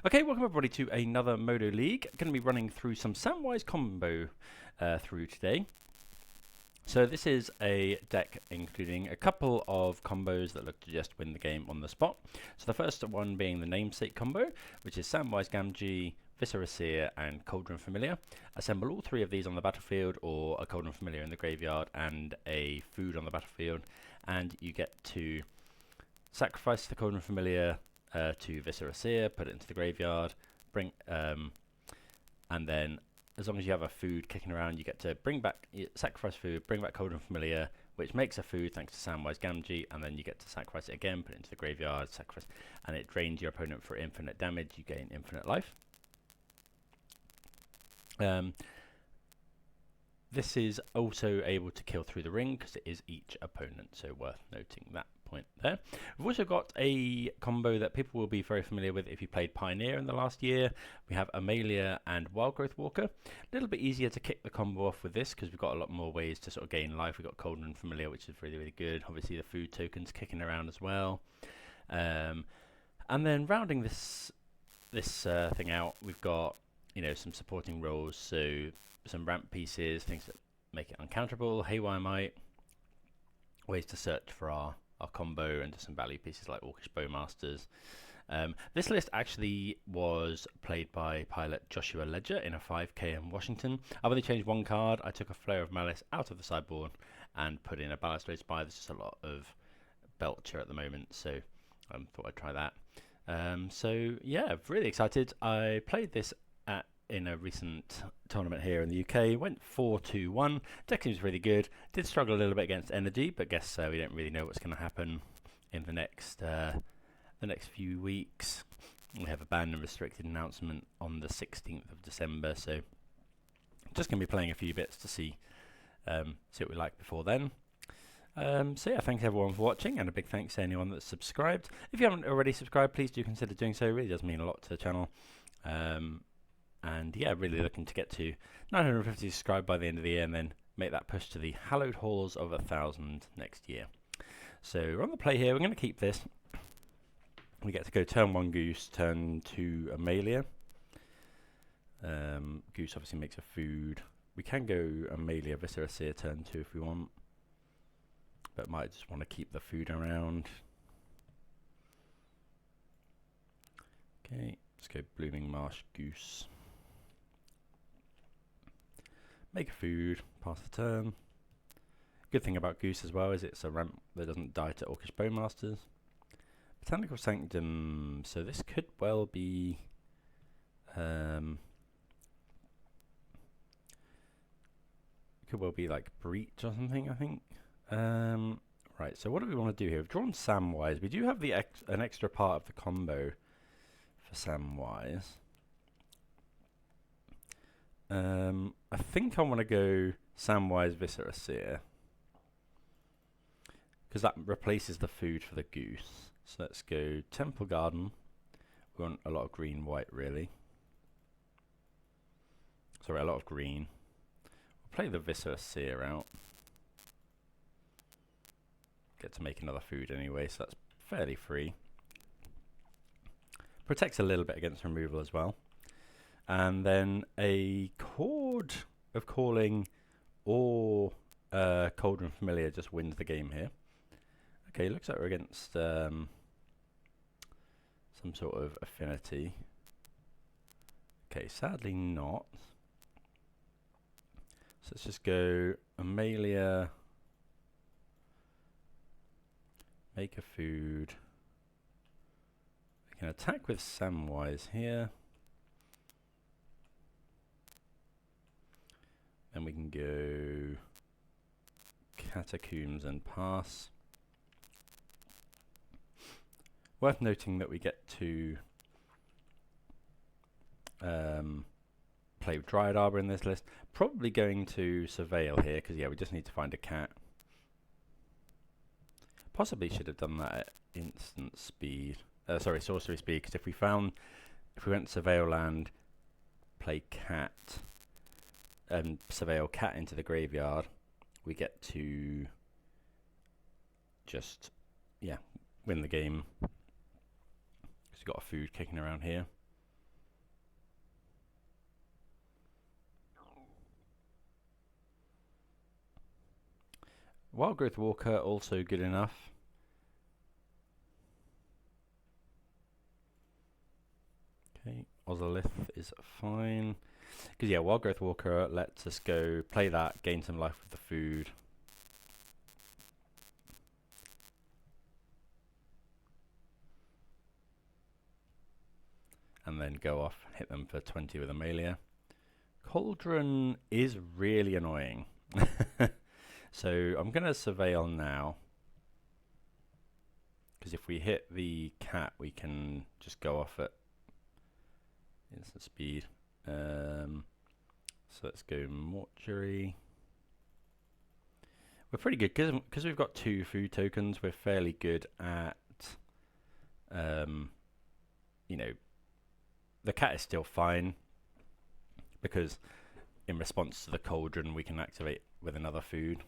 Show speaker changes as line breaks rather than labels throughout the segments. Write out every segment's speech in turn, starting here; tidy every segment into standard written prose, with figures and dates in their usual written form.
Okay, welcome everybody to another Modo League. Going to be running through some Samwise combo through today. So this is a deck including a couple of combos that look to just win the game on the spot. So the first one being the namesake combo, which is Samwise Gamgee, Viscera Seer and Cauldron Familiar. Assemble all three of these on the battlefield, or a Cauldron Familiar in the graveyard and a food on the battlefield, and you get to sacrifice the Cauldron Familiar to Viscera Seer, put it into the graveyard, and then as long as you have a food kicking around, you get to sacrifice food, bring back Cauldron Familiar, which makes a food thanks to Samwise Gamgee, and then you get to sacrifice it again, put it into the graveyard, sacrifice, and it drains your opponent for infinite damage. You gain infinite life. This is also able to kill through the ring because it is each opponent, so worth noting that point there. We've also got a combo that people will be very familiar with if you played Pioneer in the last year. We have Amalia and Wildgrowth Walker. A little bit easier to kick the combo off with this because we've got a lot more ways to sort of gain life. We've got Cauldron Familiar, which is really, really good. Obviously the food tokens kicking around as well. And then rounding this thing out, we've got some supporting roles, so some ramp pieces, things that make it uncounterable, Haywire Might, ways to search for our combo, and some value pieces like Orcish Bowmasters. This list actually was played by pilot Joshua Ledger in a 5k in Washington. I've only changed one card. I took a Flare of Malice out of the sideboard and put in a Balustrade Spire. There's just a lot of Belcher at the moment, so I thought I'd try that. So yeah, really excited. I played this in a recent tournament here in the UK, went 4-2-1. Deck seems really good. Did struggle a little bit against Energy, but guess we don't really know what's going to happen in the next few weeks. We have a banned and restricted announcement on the 16th of December, so just going to be playing a few bits to see what we like before then. So yeah, thanks everyone for watching, and a big thanks to anyone that's subscribed. If you haven't already subscribed, please do consider doing so. It really does mean a lot to the channel. And yeah, really looking to get to 950 subscribed by the end of the year, and then make that push to the hallowed halls of 1,000 next year. So we're on the play here. We're going to keep this. We get to go turn 1 Goose, turn 2 Amalia. Goose obviously makes a food. We can go Amalia, Viscera Seer turn 2 if we want, but might just want to keep the food around. Okay, let's go Blooming Marsh Goose. Make a food, pass the turn. Good thing about Goose as well is it's a ramp that doesn't die to Orcish Bowmasters. Botanical Sanctum, so this could well be like Breach or something, I think. Right, so what do we want to do here? We've drawn Samwise. We do have an extra part of the combo for Samwise. I think I want to go Samwise Viscera Seer, because that replaces the food for the Goose. So let's go Temple Garden. We want a lot of green, white, really. Sorry, a lot of green. We'll play the Viscera Seer out. Get to make another food anyway, so that's fairly free. Protects a little bit against removal as well. And then a Chord of Calling or Cauldron Familiar just wins the game here. Okay, looks like we're against some sort of affinity. Okay, sadly not. So let's just go Amalia, make a food. We can attack with Samwise here. Then we can go Catacombs and pass. Worth noting that we get to play with Dryad Arbor in this list. Probably going to Surveil here, because yeah, we just need to find a cat. Possibly should have done that at instant speed. Sorry, sorcery speed, because if we went Surveil land, play cat, and Surveil cat into the graveyard, we get to just, yeah, win the game. Because we've got a food kicking around here. Wild Growth Walker, also good enough. Okay, Ozolith is fine. Because yeah, Wild Growth Walker lets us go play that, gain some life with the food. And then go off, hit them for 20 with Amalia. Cauldron is really annoying. So I'm going to Surveil now. Because if we hit the cat, we can just go off at instant speed. So let's go Mortuary. We're pretty good because we've got 2 food tokens. We're fairly good at, you know, the cat is still fine because in response to the cauldron, we can activate with another food.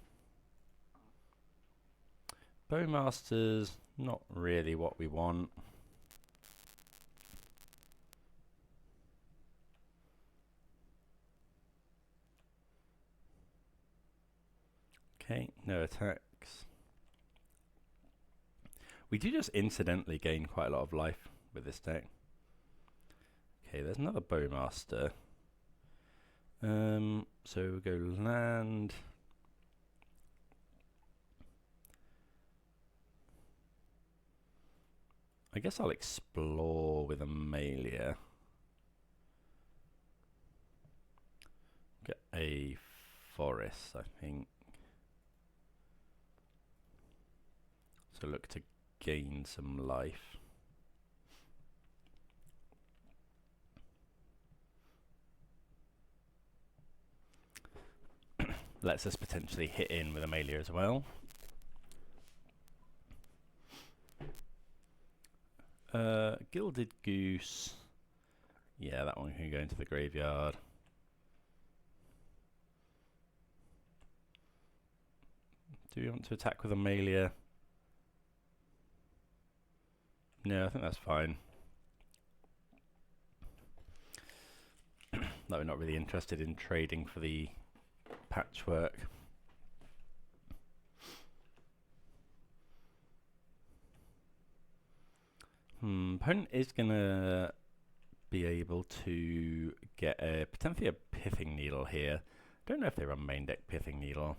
Bowmaster's not really what we want. Okay, no attacks. We do just incidentally gain quite a lot of life with this deck. Okay, there's another Bowmaster. So we'll go land. I guess I'll explore with Amalia. Get a forest, I think. So look to gain some life. Lets us potentially hit in with Amalia as well. Gilded Goose. Yeah, that one can go into the graveyard. Do we want to attack with Amalia? No, I think that's fine. That we're not really interested in trading for the patchwork. Opponent is gonna be able to get potentially a Pithing Needle here. Don't know if they run main deck Pithing Needle.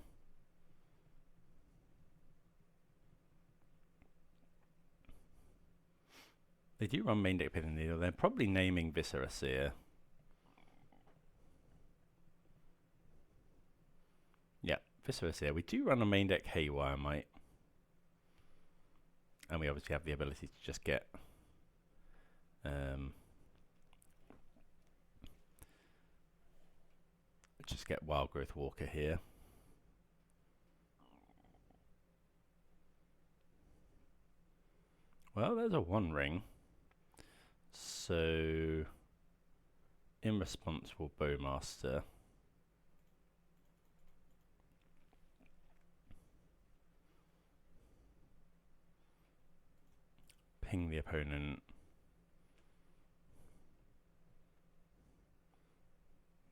They do run main deck Pithing Needle. They're probably naming Viscera Seer. Yeah, Viscera Seer. We do run a main deck Haywire Mite. And we obviously have the ability to just get Wild Growth Walker here. Well, there's a One Ring. So in response, we'll Bowmaster. Ping the opponent.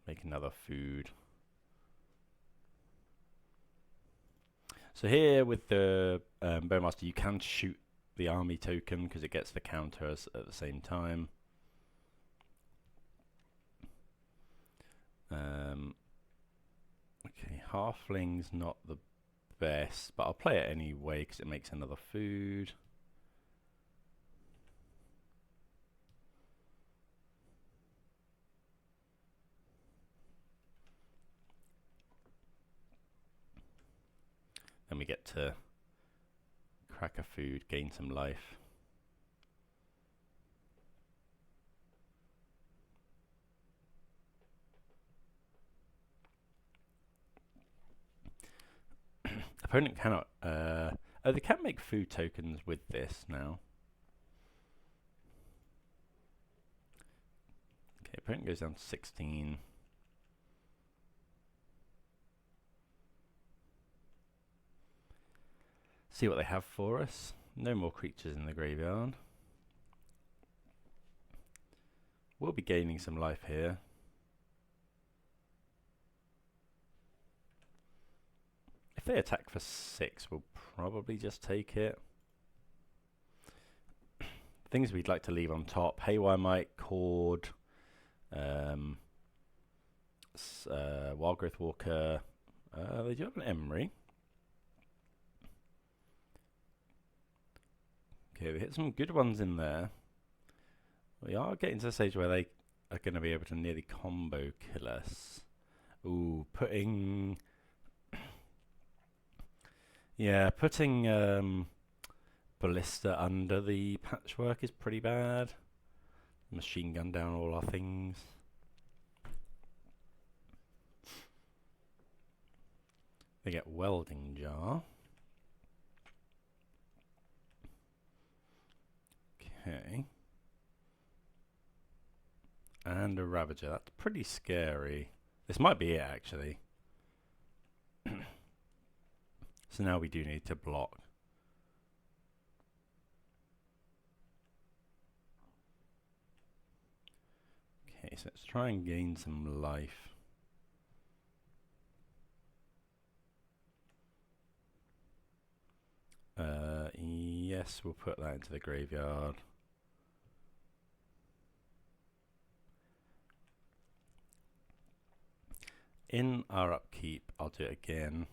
Make another food. So here with the Bowmaster, you can shoot the army token because it gets the counters at the same time. Okay, Halfling's not the best, but I'll play it anyway because it makes another food. Then we get to crack a food, gain some life. Opponent cannot. Oh, they can make food tokens with this now. Okay, opponent goes down to 16. See what they have for us. No more creatures in the graveyard. We'll be gaining some life here. If they attack for 6, we'll probably just take it. Things we'd like to leave on top: Haywire Mite, Cord, Wild Growth Walker. They do have an Emery. Okay, we hit some good ones in there. We are getting to the stage where they are going to be able to nearly combo kill us. Ooh, putting Ballista under the Patchwork is pretty bad. Machine gun down all our things. They get Welding Jar. Okay. And a Ravager. That's pretty scary. This might be it, actually. So now we do need to block. Okay, so let's try and gain some life. Yes, we'll put that into the graveyard. In our upkeep, I'll do it again.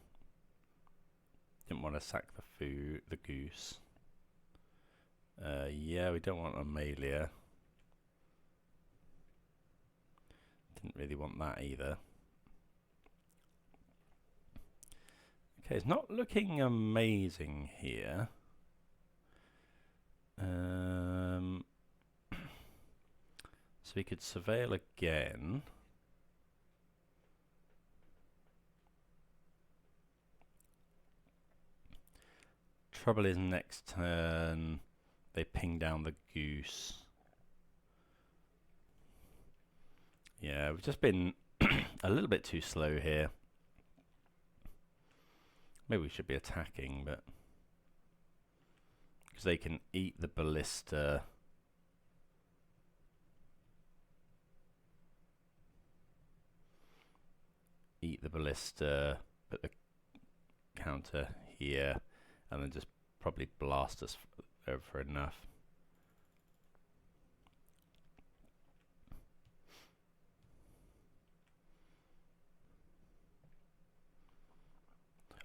Didn't want to sack the goose. Yeah, we don't want Amalia. Didn't really want that either. Okay, it's not looking amazing here. So we could surveil again. Trouble is, next turn they ping down the goose. Yeah, we've just been a little bit too slow here. Maybe we should be attacking, but because they can eat the Ballista. Eat the Ballista, put the counter here, and then just probably blast us over enough.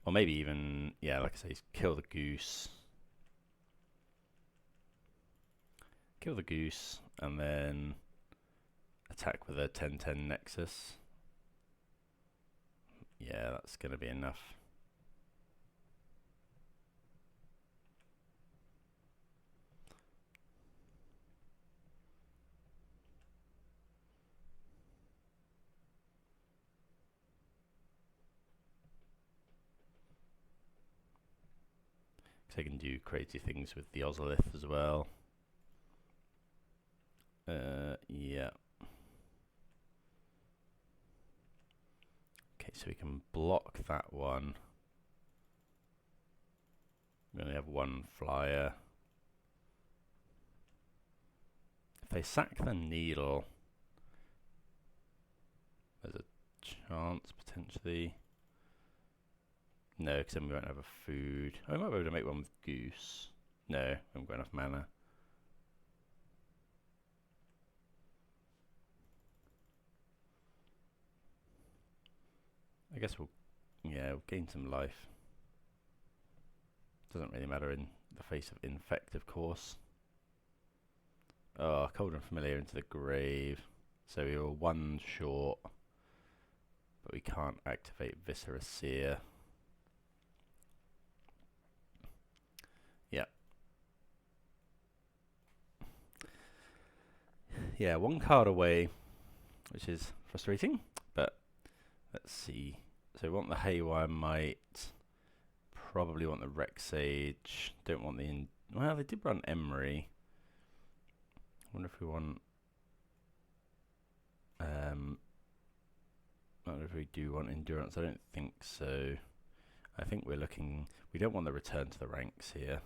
Or maybe even, yeah, like I say, kill the goose. Kill the goose, and then attack with a 10-10 Nexus. Yeah, that's going to be enough. So I can do crazy things with the Ozolith as well. Yeah. Okay, so we can block that one. We only have one flyer. If they sack the needle, there's a chance potentially. No, because then we won't have a food. Oh, we might be able to make one with goose. No, we haven't got enough mana. I guess we'll gain some life. Doesn't really matter in the face of Infect, of course. Oh, Cold and Familiar into the grave. So we were one short, but we can't activate Viscera Seer. Yeah, one card away, which is frustrating, but let's see. So we want the Haywire Mite, probably want the Rex Sage, don't want the... well, they did run Emery. I wonder if we want... I wonder if we do want Endurance. I don't think so. I think we're looking... we don't want the Return to the Ranks here.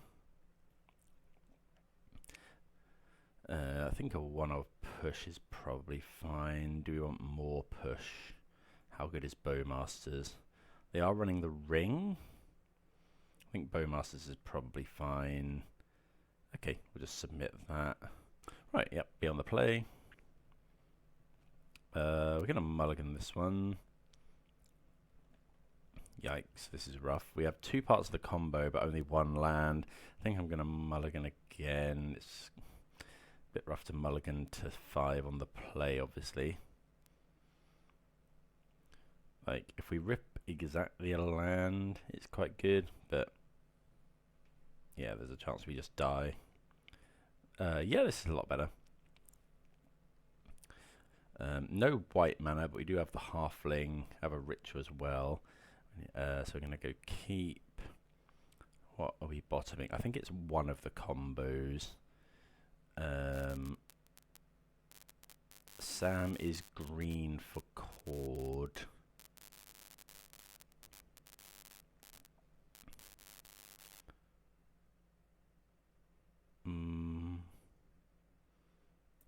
I think a one-off push is probably fine. Do we want more push? How good is Bowmasters? They are running the ring. I think Bowmasters is probably fine. Okay, we'll just submit that. Right, yep, be on the play. We're going to mulligan this one. Yikes, this is rough. We have 2 parts of the combo, but only 1 land. I think I'm going to mulligan again. It's a bit rough to mulligan to 5 on the play, obviously. Like, if we rip exactly a land, it's quite good, but yeah, there's a chance we just die. Yeah, this is a lot better. No white mana, but we do have the halfling, have a ritual as well. So we're going to go keep. What are we bottoming? I think it's one of the combos. Sam is green for cord.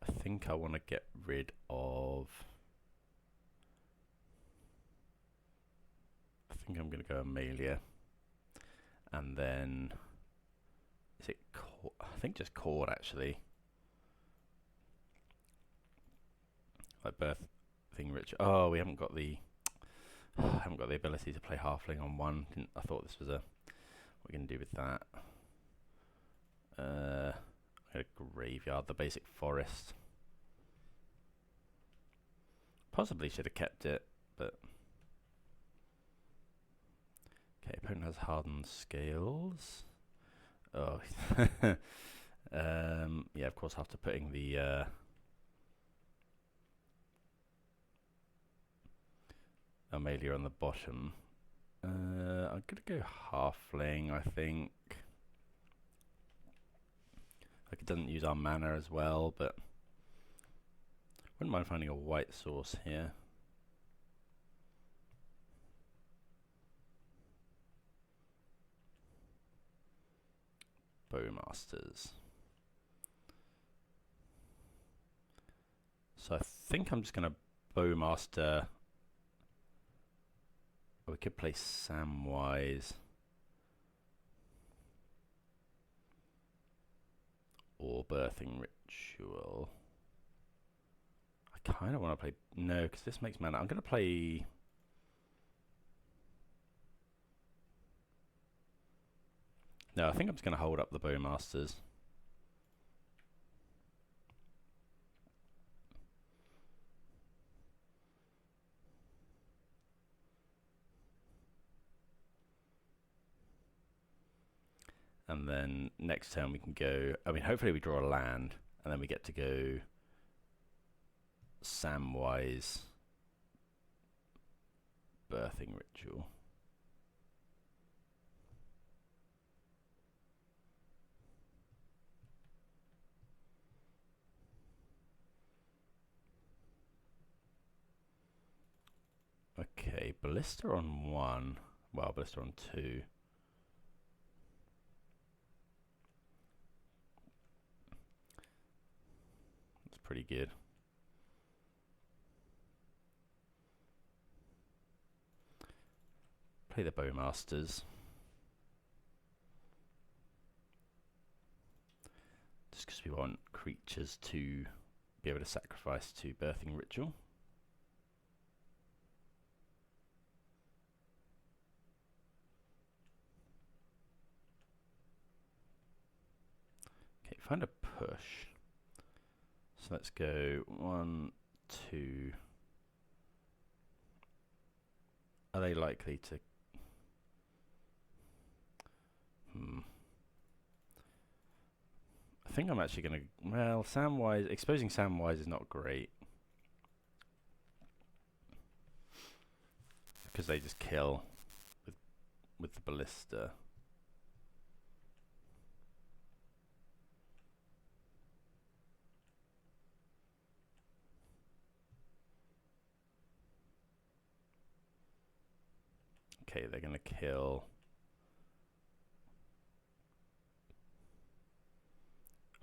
I think I want to get rid of. I think I'm going to go Amalia. And then. Is it cord? I think just cord actually. Like birth thing rich. Oh, we haven't got the. haven't got the ability to play halfling on one. I thought this was a. What we're going to do with that. A graveyard, the basic forest. Possibly should have kept it, but okay. Opponent has hardened scales. Oh, yeah. Of course, after putting the Amalia on the bottom, I'm gonna go halfling. I think. Like it doesn't use our mana as well, but wouldn't mind finding a white source here. Bowmasters. So I think I'm just going to Bowmaster. We could play Samwise. Or Birthing Ritual. I kind of want to play... No, because this makes mana. I'm going to play... No, I think I'm just going to hold up the Bowmasters. And then next turn we can go... I mean, hopefully we draw a land. And then we get to go... Samwise. Birthing Ritual. Okay, Ballista on 1. Well, Ballista on 2. That's pretty good. Play the Bowmasters. Just because we want creatures to be able to sacrifice to Birthing Ritual. Okay, find a push. So let's go 1, 2. Are they likely to... I think I'm actually going to... Well, Samwise... Exposing Samwise is not great. Because they just kill with the Ballista. Okay, they're going to kill...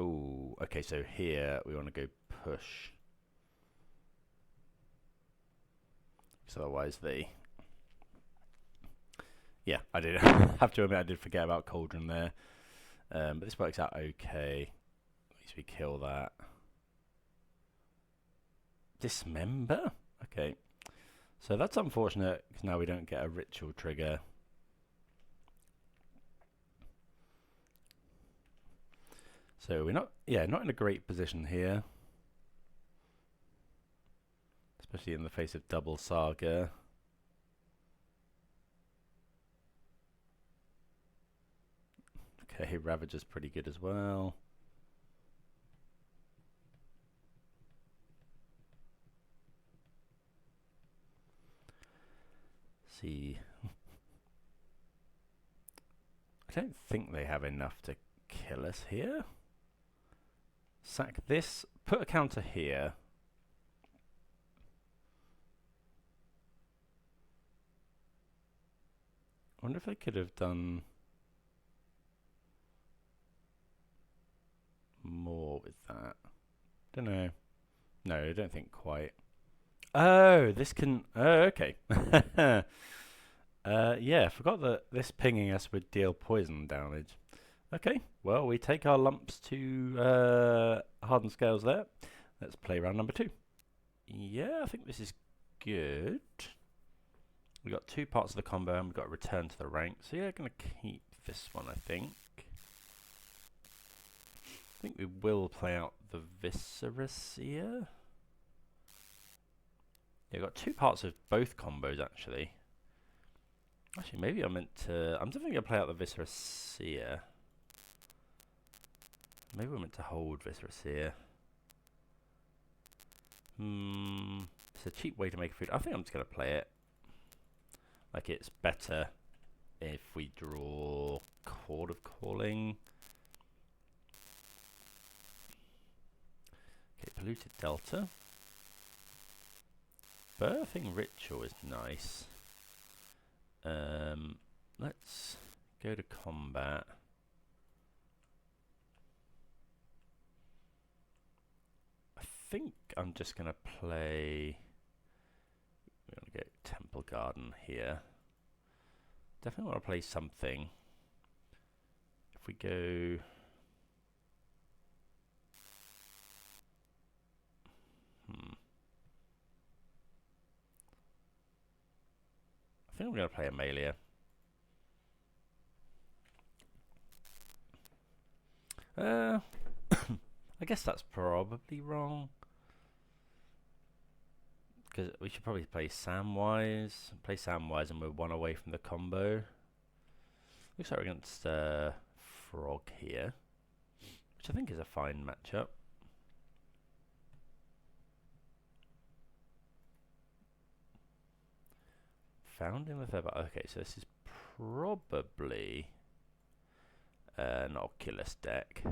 Oh, okay, so here we want to go push. Because otherwise they Yeah, I did have to admit I did forget about Cauldron there. But this works out okay. At least we kill that. Dismember? Okay. So that's unfortunate because now we don't get a ritual trigger. So we're not in a great position here. Especially in the face of double Saga. Okay, Ravager's pretty good as well. See. I don't think they have enough to kill us here. Sack this, put a counter here. I wonder if they could have done more with that. Don't know. No, I don't think quite. Oh, this can... Oh, okay. Yeah, I forgot that this pinging us would deal poison damage. Okay, well, we take our lumps to Hardened Scales there. Let's play round number 2. Yeah, I think this is good. We've got 2 parts of the combo and we've got return to the rank. So yeah, going to keep this one, I think. I think we will play out the Viscera here. Yeah, we've got 2 parts of both combos, actually. Actually, maybe I meant to... I'm definitely going to play out the Viscera Seer. Maybe we're meant to hold Viscera Seer. It's a cheap way to make food. I think I'm just going to play it. Like, it's better if we draw Chord of Calling. Okay, Polluted Delta. Birthing Ritual is nice. Let's go to combat. I think I'm just going to play... We're going to go Temple Garden here. Definitely want to play something. If we go... I think I'm going to play Amalia. I guess that's probably wrong. Because we should probably play Samwise. Play Samwise and we're 1 away from the combo. Looks like we're against Frog here. Which I think is a fine matchup. Founding the Feather. Okay, so this is probably an Oculus deck.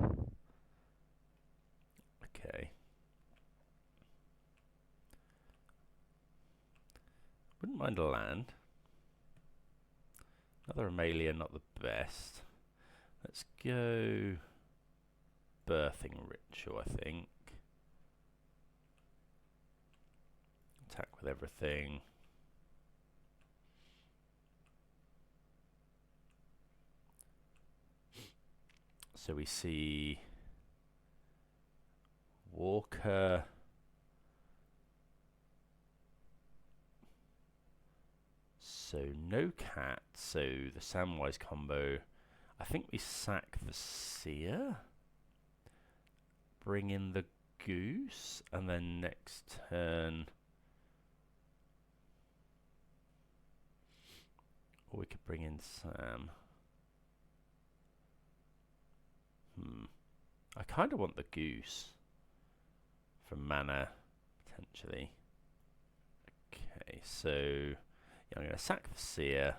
Okay. Wouldn't mind a land. Another Amalia, not the best. Let's go Birthing Ritual, I think. Attack with everything. So we see Walker. So no cat, so the Samwise combo. I think we sack the Seer, bring in the Goose, and then next turn... Or we could bring in Sam. I kind of want the Goose for mana, potentially. Okay, so yeah, I'm going to sack the Seer.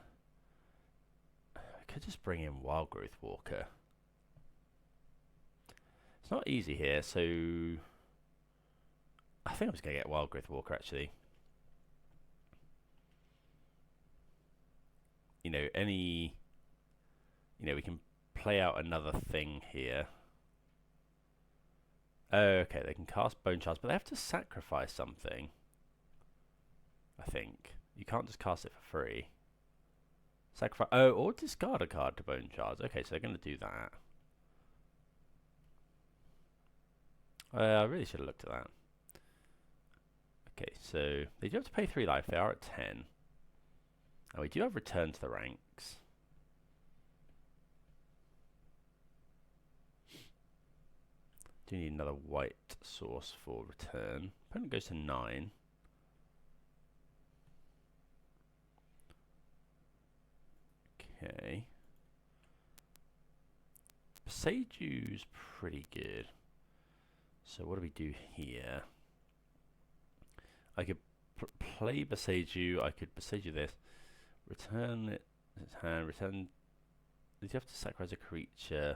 I could just bring in Wild Growth Walker. It's not easy here, so I think I'm just going to get Wild Growth Walker, actually. You know, we can play out another thing here. Oh, okay, they can cast Bone Shards, but they have to sacrifice something. I think. You can't just cast it for free. Sacrifice. Oh, or discard a card to bone shards. Okay, so they're going to do that. I really should have looked at that. Okay, so they do have to pay 3 life. They are at 10. And we do have return to the ranks. Do need another white source for return. Opponent goes to 9. Okay. Besaju's pretty good. So what do we do here? I could play Besaju. I could Besaju this. Return it. Return. Did you have to sacrifice a creature?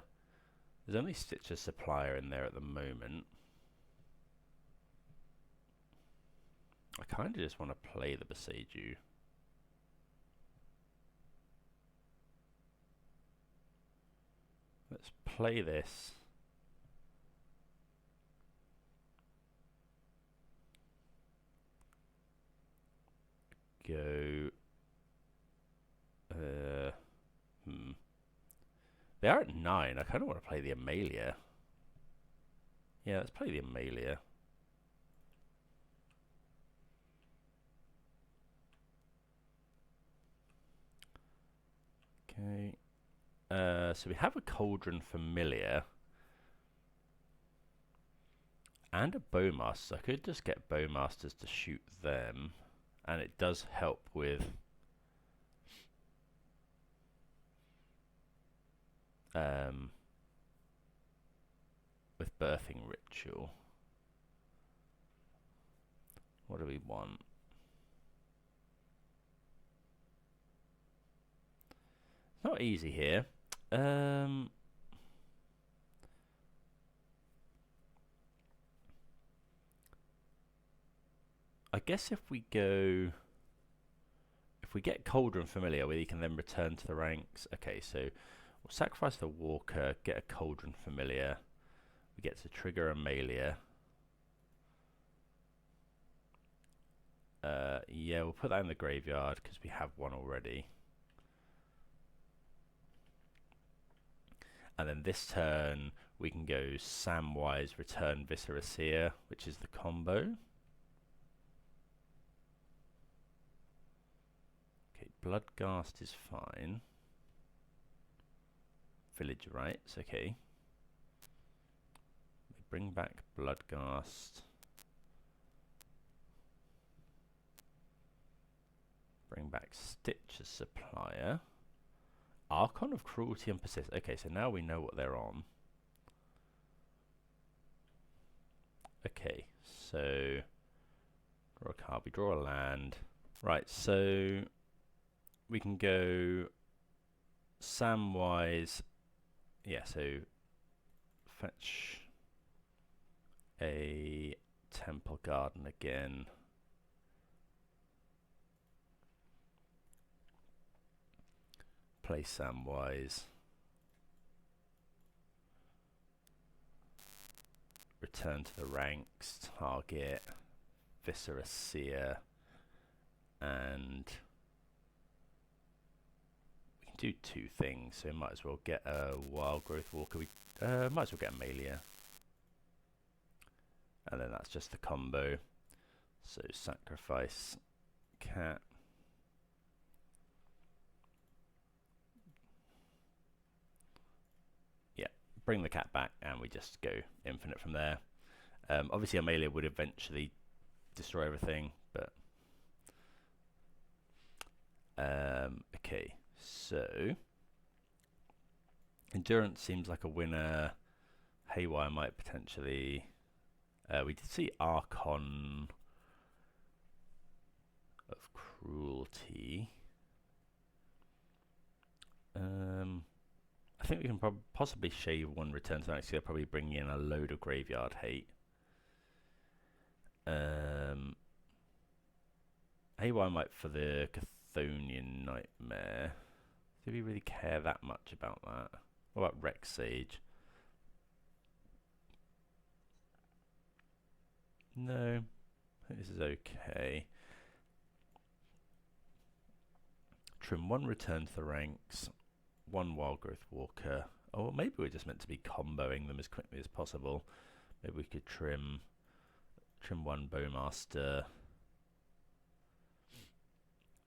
There's only Stitcher Supplier in there at the moment. I kind of just want to play the Besaju. Let's play this. Go. They are at 9. I kind of want to play the Amalia. Yeah, let's play the Amalia. Okay. So we have a Cauldron Familiar. And a Bowmaster. So I could just get Bowmasters to shoot them. And it does help with Birthing Ritual. What do we want? It's not easy here. I guess if we get Cauldron Familiar, we can then return to the ranks. Okay, so we'll sacrifice the Walker, get a Cauldron Familiar. We get to trigger Amalia. Yeah, we'll put that in the graveyard because we have one already. And then this turn, we can go Samwise, return Viscera Seer, which is the combo. Okay, Bloodghast is fine. Village Rites, okay. We bring back Bloodghast. Bring back Stitcher Supplier. Archon of Cruelty and Persist. Okay, so now we know what they're on. Okay, so draw a card, we draw a land. Right, so we can go Samwise. Yeah, so fetch a Temple Garden again. Play Samwise. Return to the ranks. Target Viscera Seer. And we can do 2 things, so we might as well get a Wild Growth Walker. We might as well get Amalia. And then that's just the combo. So sacrifice cat. Bring the cat back, and we just go infinite from there. Obviously, Amalia would eventually destroy everything, but okay. So Endurance seems like a winner. Haywire might potentially. We did see Archon of Cruelty. I think we can possibly shave 1 return to the next year, probably bring in a load of graveyard hate. Haywire might for the Chthonian Nightmare. Do we really care that much about that? What about Rex Sage? No, I think this is okay. Trim 1 Return to the Ranks, 1 Wild Growth Walker. Oh, well, maybe we're just meant to be comboing them as quickly as possible. Maybe we could trim 1 Bowmaster,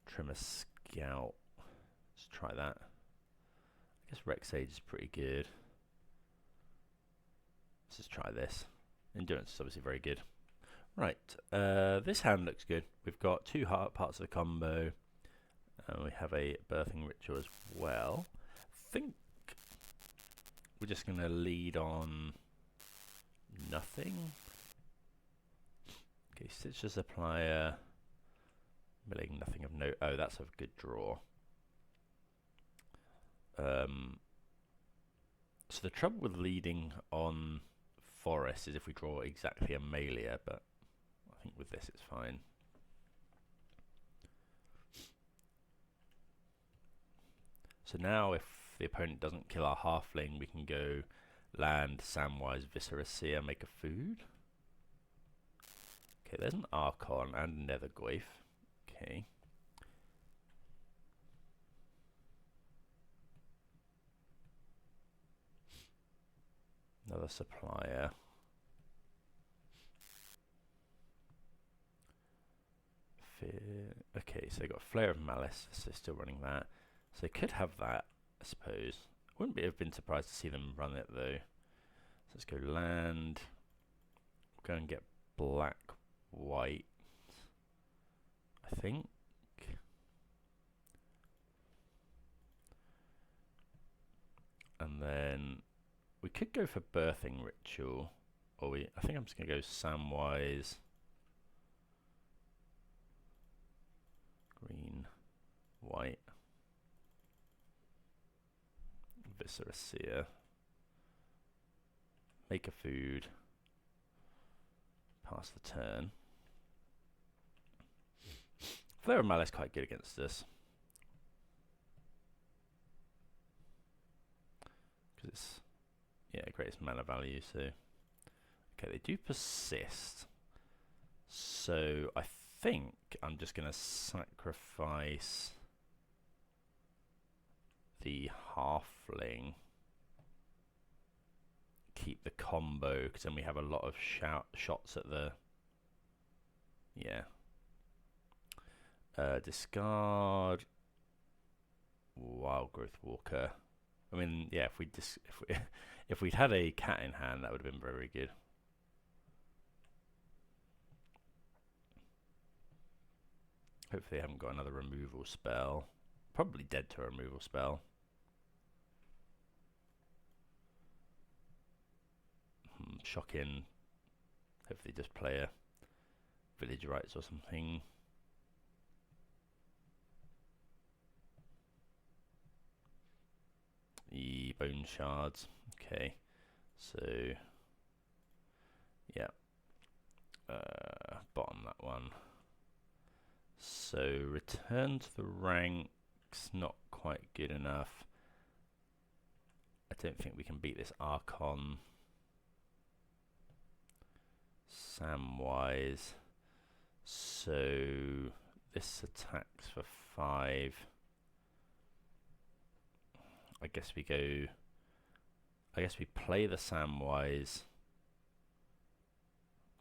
trim a Scout. Let's try that. I guess Rex Age is pretty good. Let's just try this. Endurance is obviously very good. Right, this hand looks good. We've got 2 parts of the combo, and we have a Birthing Ritual as well. I think we're just going to lead on nothing. Okay, Stitcher Supplier, milling nothing of note. Oh, that's a good draw. So the trouble with leading on Forest is if we draw exactly Amalia, but I think with this it's fine. So now if the opponent doesn't kill our halfling, we can go land, Samwise, Viscera Seer, make a food. Okay, there's an Archon and a Nethergoyf. Okay. Another supplier. Okay, so they got Flare of Malice, so still running that. So they could have that, I suppose. I wouldn't have been surprised to see them run it though. So let's go land. We'll go and get black, white, I think. And then we could go for Birthing Ritual, or I think I'm just going to go Samwise, green, white, Viscera Seer, make a food, pass the turn. Flare of Malice quite good against us, because it's greatest mana value. So okay, they do persist. So I think I'm just going to sacrifice the halfling, keep the combo, because then we have a lot of shots at the discard Wild Growth Walker. I mean, yeah, if we'd had a cat in hand, that would have been very good. Hopefully they haven't got another removal spell. Probably dead to a removal spell. Shocking. Hopefully just play a Village Rites or something. The Bone Shards. Okay. So, yeah. Bottom that one. So, return to the ranks. Not quite good enough. I don't think we can beat this Archon. Samwise. So, this attacks for 5. I guess we play the Samwise.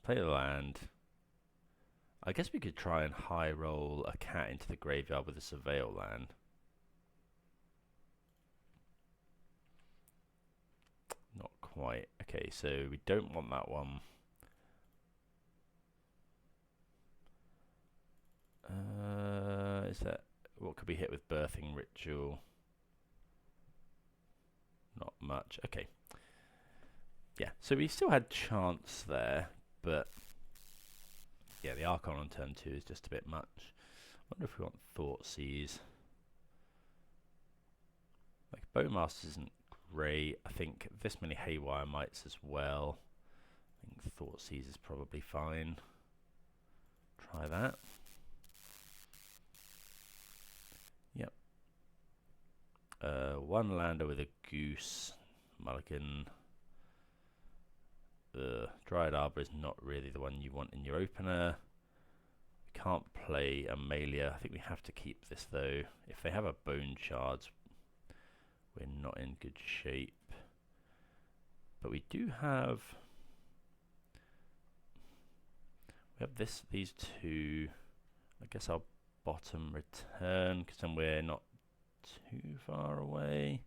Play the land. I guess we could try and high roll a cat into the graveyard with a Surveil land. Not quite. Okay, so we don't want that one. Is that what could be hit with Birthing Ritual? Not much. Okay. Yeah, so we still had chance there, but yeah, the Archon on turn 2 is just a bit much. I wonder if we want Thoughtseize. Like, Bowmaster isn't great. I think this many Haywire Mites as well. I think Thoughtseize is probably fine. Try that. Yep. One lander with a Goose. Mulligan. Dryad Arbor is not really the one you want in your opener. We can't play Amalia. I think we have to keep this though. If they have a bone shards, we're not in good shape. But we do have... we have these two. I guess I'll bottom return because then we're not too far away.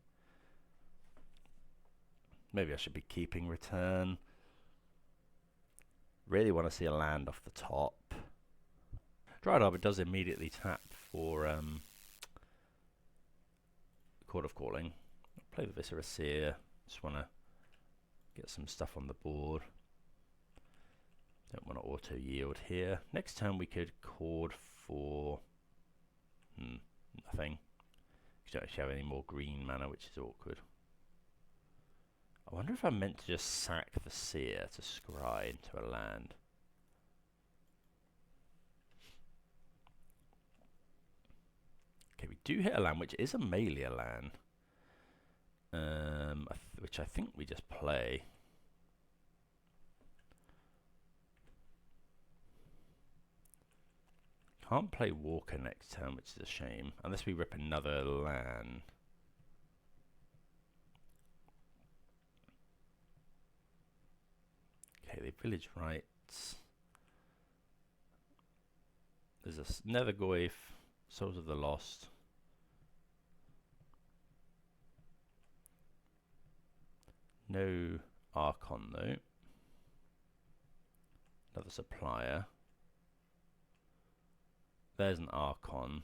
Maybe I should be keeping return. Really want to see a land off the top. Dryad Arbor does immediately tap for Chord of Calling. I'll play the Viscera Seer. Just want to get some stuff on the board. Don't want to auto yield here. Next turn we could chord for nothing. You don't actually have any more green mana, which is awkward. I wonder if I meant to just sack the Seer to scry into a land. Okay, we do hit a land, which is a Amalia land. Which I think we just play. Can't play Walker next turn, which is a shame. Unless we rip another land. Okay, the Village Rites. There's a Nethergoyf, Souls of the Lost. No Archon though. Another Supplier. There's an Archon.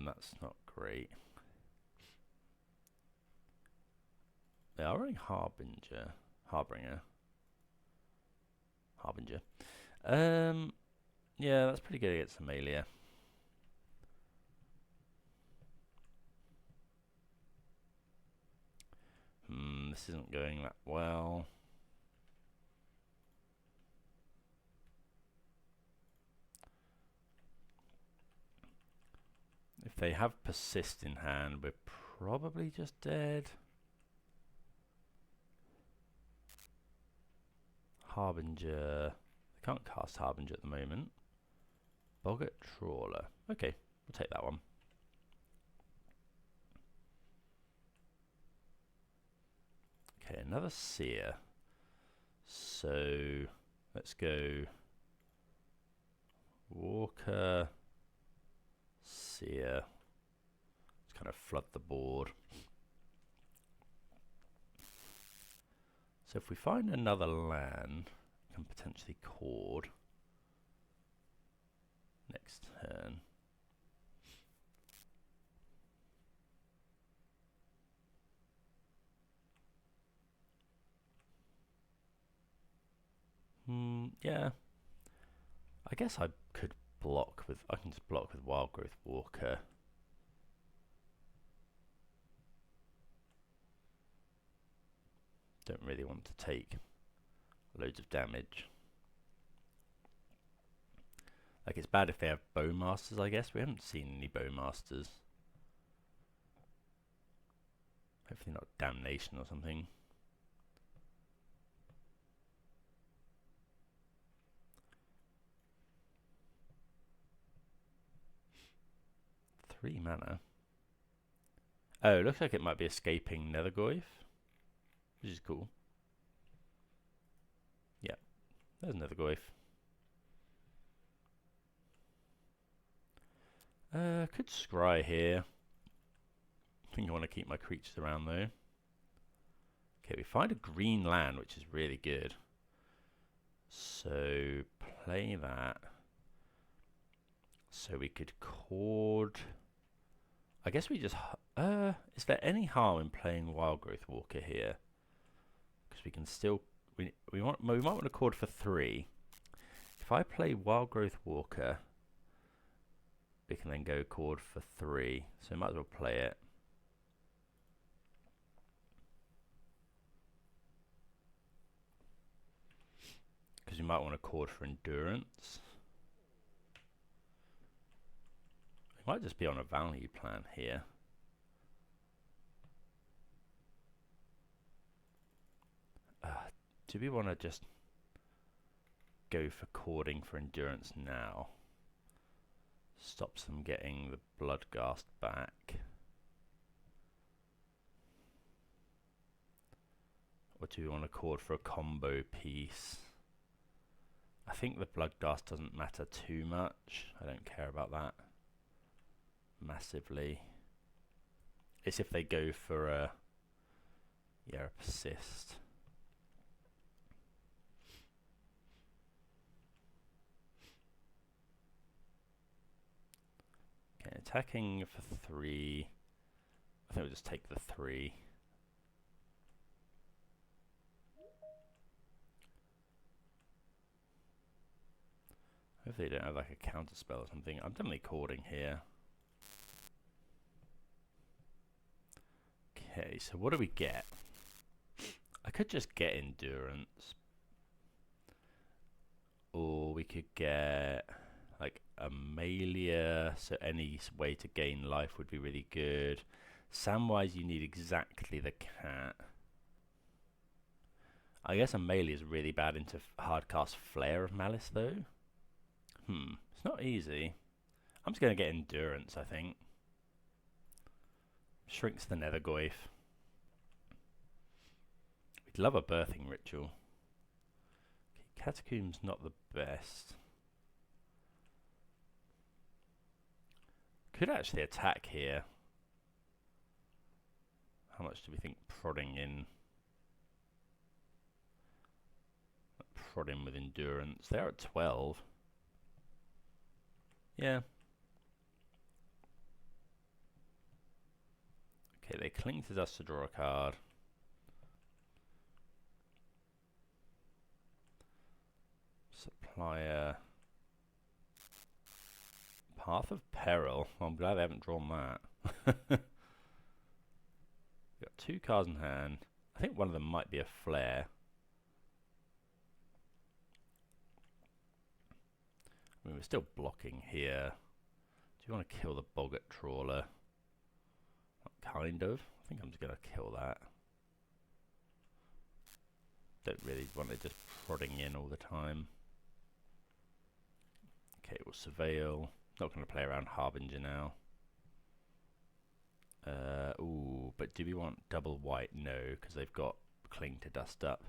That's not great. They are running Harbinger. Harbinger. Yeah, that's pretty good against Amalia. This isn't going that well. If they have Persist in hand, we're probably just dead. Harbinger. I can't cast Harbinger at the moment. Boggart Trawler. Okay, we'll take that one. Okay, another Seer. So let's go Walker, Seer. Let's kind of flood the board. So if we find another land, we can potentially chord next turn. Yeah. I guess I could block with... I can just block with Wild Growth Walker. Don't really want to take loads of damage. Like, it's bad if they have Bowmasters, I guess. We haven't seen any Bowmasters. Hopefully not Damnation or something. Three mana. Oh, it looks like it might be escaping Nethergoyf, which is cool. Yeah, there's Nethergoyf. Could scry here. I think I want to keep my creatures around though. Okay, we find a green land, which is really good. So play that. So we could chord. I guess we just... is there any harm in playing Wild Growth Walker here? Because we can still... We might want to chord for 3. If I play Wild Growth Walker, we can then go chord for 3. So we might as well play it. Because we might want to chord for Endurance. We might just be on a value plan here. Do we want to just go for cording for endurance now. Stops them getting the Bloodghast back. Or do we want to cord for a combo piece? I think the Bloodghast doesn't matter too much. I don't care about that massively. It's if they go for a persist. Okay, attacking for 3. I think we'll just take the 3. Hopefully they don't have like a counter spell or something. I'm definitely cording here. Okay, so what do we get? I could just get endurance. Or we could get like Amalia, so any way to gain life would be really good. Samwise, you need exactly the cat. I guess Amalia is really bad into hardcast Flare of Malice though. It's not easy. I'm just going to get endurance, I think. Shrinks the Nethergoyf. We'd love a birthing ritual. Okay, Catacomb's not the best. Could actually attack here. How much do we think prodding in? Prodding with endurance. They're at 12. Yeah. Okay, they cling to dust to draw a card. Supplier. Path of Peril. Well, I'm glad they haven't drawn that. Got 2 cards in hand. I think one of them might be a Flare. I mean, we're still blocking here. Do you want to kill the Boggart Trawler? Kind of. I think I'm just going to kill that. Don't really want it just prodding in all the time. Okay, we'll Surveil. Not going to play around Harbinger now. Ooh, but do we want double white? No, because they've got Cling to Dust up.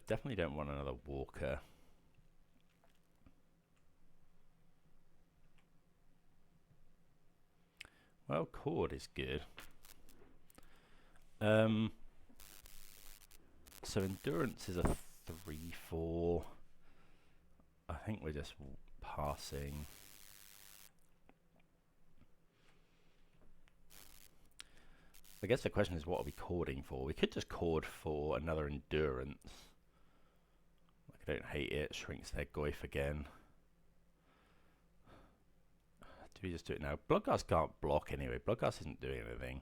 Definitely don't want another Walker. Well, Cord is good. So Endurance is a 3/4. I think we're just passing. I guess the question is, what are we cording for? We could just cord for another Endurance. Like, I don't hate it. Shrinks their Goyf again. Do we just do it now? Bloodghast can't block anyway. Bloodghast isn't doing anything,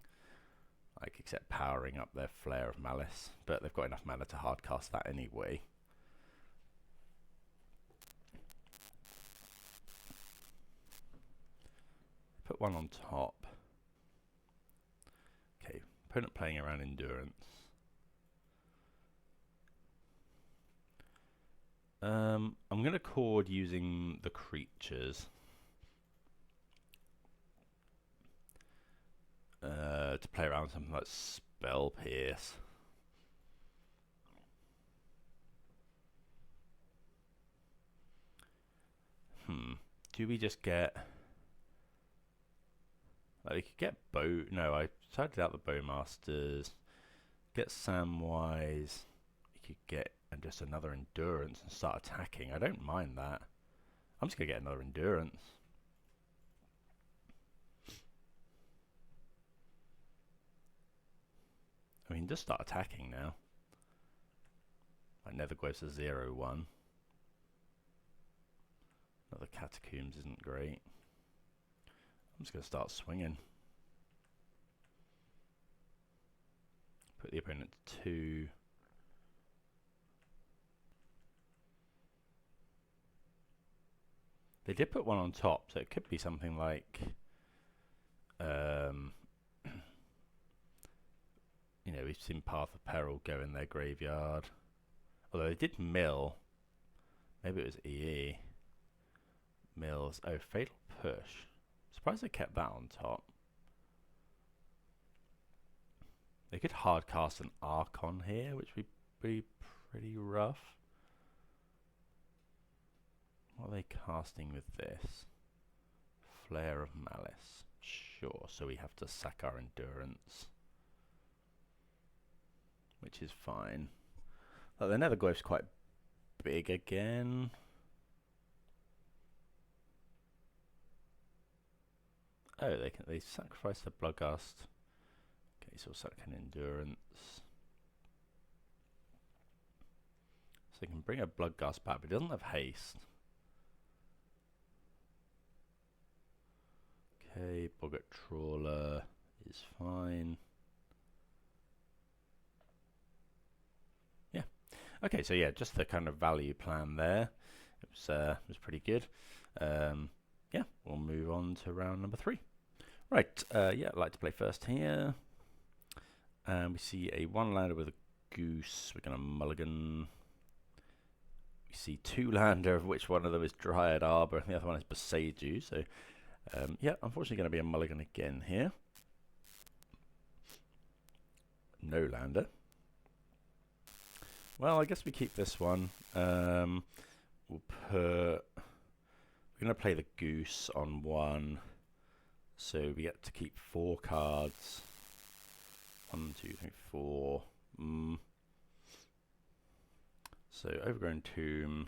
like, except powering up their Flare of Malice. But they've got enough mana to hardcast that anyway. Put one on top. Okay, opponent playing around Endurance. I'm going to cord using the creatures. To play around something like Spell Pierce. Do we just get... Like, we could get Bow... No, I decided out the Bowmasters. Get Samwise. We could get just another Endurance and start attacking. I don't mind that. I'm just going to get another Endurance. I mean, just start attacking now. My Nethergoyf's a 0/1. Another Catacombs isn't great. I'm just going to start swinging. Put the opponent to 2. They did put one on top, so it could be something like... you know, we've seen Path of Peril go in their graveyard. Although they did mill. Maybe it was EE. Mills. Oh, Fatal Push. Surprised they kept that on top. They could hard cast an Archon here, which would be pretty rough. What are they casting with this? Flare of Malice. Sure, so we have to sack our Endurance. Which is fine. Oh, the Nether Glyph's quite big again. Oh, they sacrifice the Bloodghast. Okay, so sack an Endurance. So they can bring a Bloodghast back, but it doesn't have haste. Okay, Boggart Trawler is fine. Yeah. Okay, so yeah, just the kind of value plan there. It was pretty good. Yeah, we'll move on to round number 3. Right, yeah, I'd like to play first here. We see a 1-lander with a Goose. We're going to mulligan. We see 2-lander, of which one of them is Dryad Arbor, and the other one is Boseiju. So, yeah, unfortunately going to be a mulligan again here. No lander. Well, I guess we keep this one. We'll put... We're going to play the Goose on 1. So we get to keep 4 cards. 1, 2, 3, 4. So Overgrown Tomb.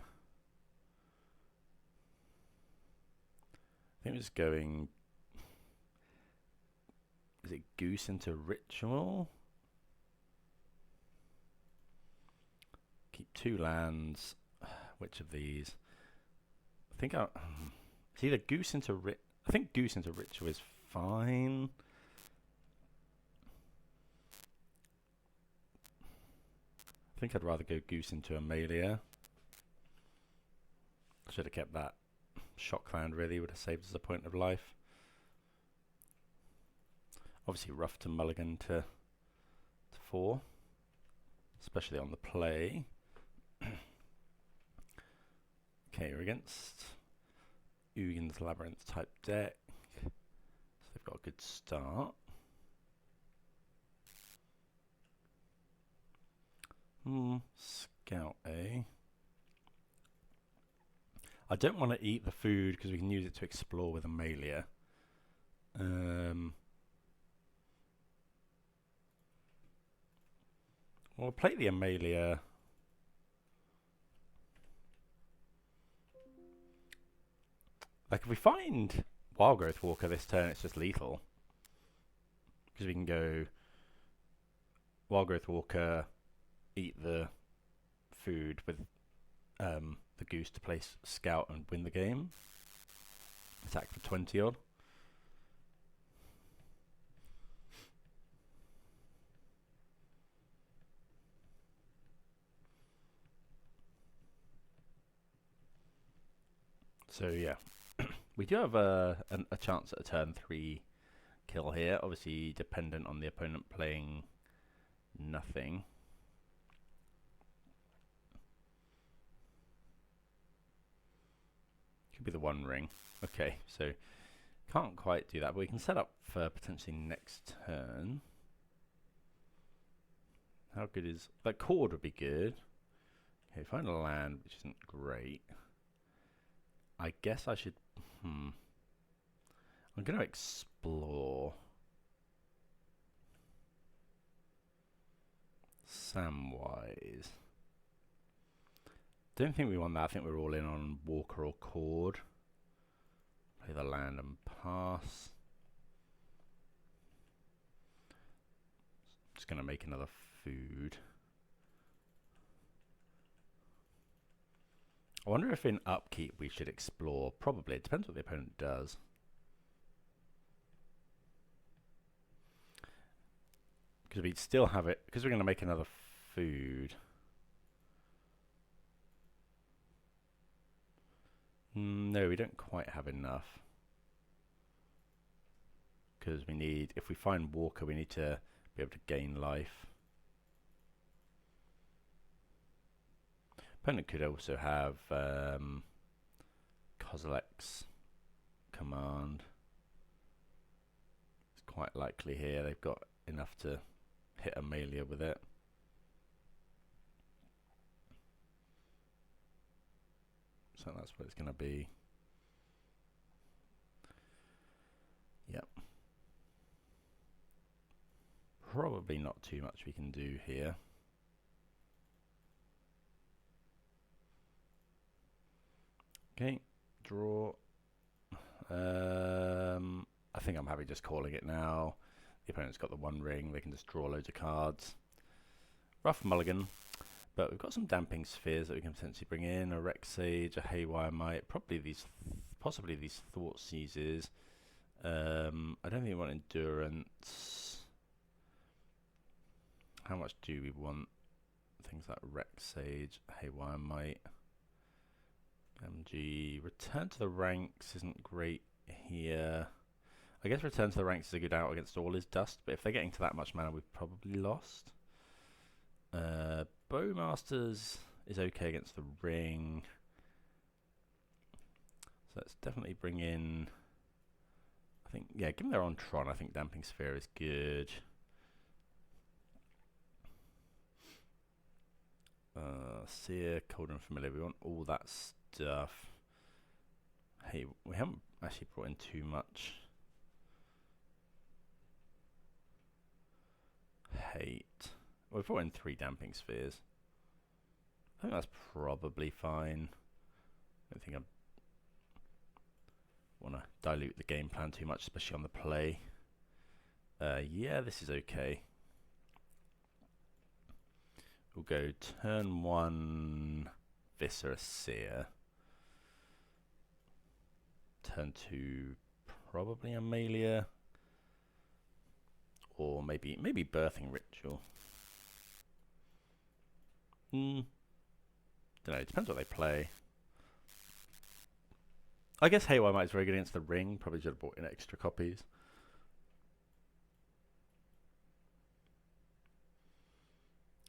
I think it's going... Is it Goose into Ritual? Keep 2 lands. Which of these? I think it's either Goose into I think Goose into Ritual is fine. I think I'd rather go Goose into Amalia. Should have kept that. Shockland really would have saved us a point of life. Obviously rough to mulligan to 4. Especially on the play. Okay, we're against Ugin's Labyrinth type deck. So they've got a good start. Scout A. I don't want to eat the food because we can use it to explore with Amalia. We'll play the Amalia. Like if we find Wildgrowth Walker this turn, it's just lethal. Because we can go Wildgrowth Walker, eat the food with the Goose to place Scout and win the game. Attack for 20 odd. So yeah, we do have a chance at a turn 3 kill here. Obviously dependent on the opponent playing nothing. Could be the One Ring. Okay, so can't quite do that, but we can set up for potentially next turn. How good is that? Cord would be good. Okay, find a land, which isn't great. I guess I should. I'm going to explore Samwise. Don't think we want that. I think we're all in on Walker or Cord. Play the land and pass. Just going to make another food. I wonder if in upkeep we should explore. Probably. It depends what the opponent does. Because we'd still have it. Because we're going to make another food. No, we don't quite have enough. Because we need, if we find Walker, we need to be able to gain life. Opponent could also have Kozilek's command. It's quite likely here they've got enough to hit Amalia with it. So that's what it's going to be. Yep. Probably not too much we can do here. Okay, draw. I think I'm happy just calling it now. The opponent's got the one ring, they can just draw loads of cards. Rough mulligan, but we've got some damping spheres that we can potentially bring in. A Rex Sage, a Haywire Might, possibly these Thought Seizes. I don't think we want Endurance. How much do we want? Things like Rex Sage, Haywire Might. Gamgee. Return to the Ranks isn't great here. I guess Return to the Ranks is a good out against all his dust, but if they're getting to that much mana, we've probably lost. Bowmasters is okay against the ring. So let's definitely bring in... I think, yeah, given they're on Tron, I think Damping Sphere is good. Seer, Cold and Familiar, we want all that stuff. Hey, we haven't actually brought in too much. Hate. Well, we've brought in 3 Damping Spheres. I think that's probably fine. I don't think I want to dilute the game plan too much, especially on the play. Yeah, this is okay. We'll go turn 1 Viscera Seer. Turn 2 probably Amalia. Or maybe Birthing Ritual. Don't know, it depends what they play. I guess Haywire Might is very good against the ring. Probably should have brought in extra copies.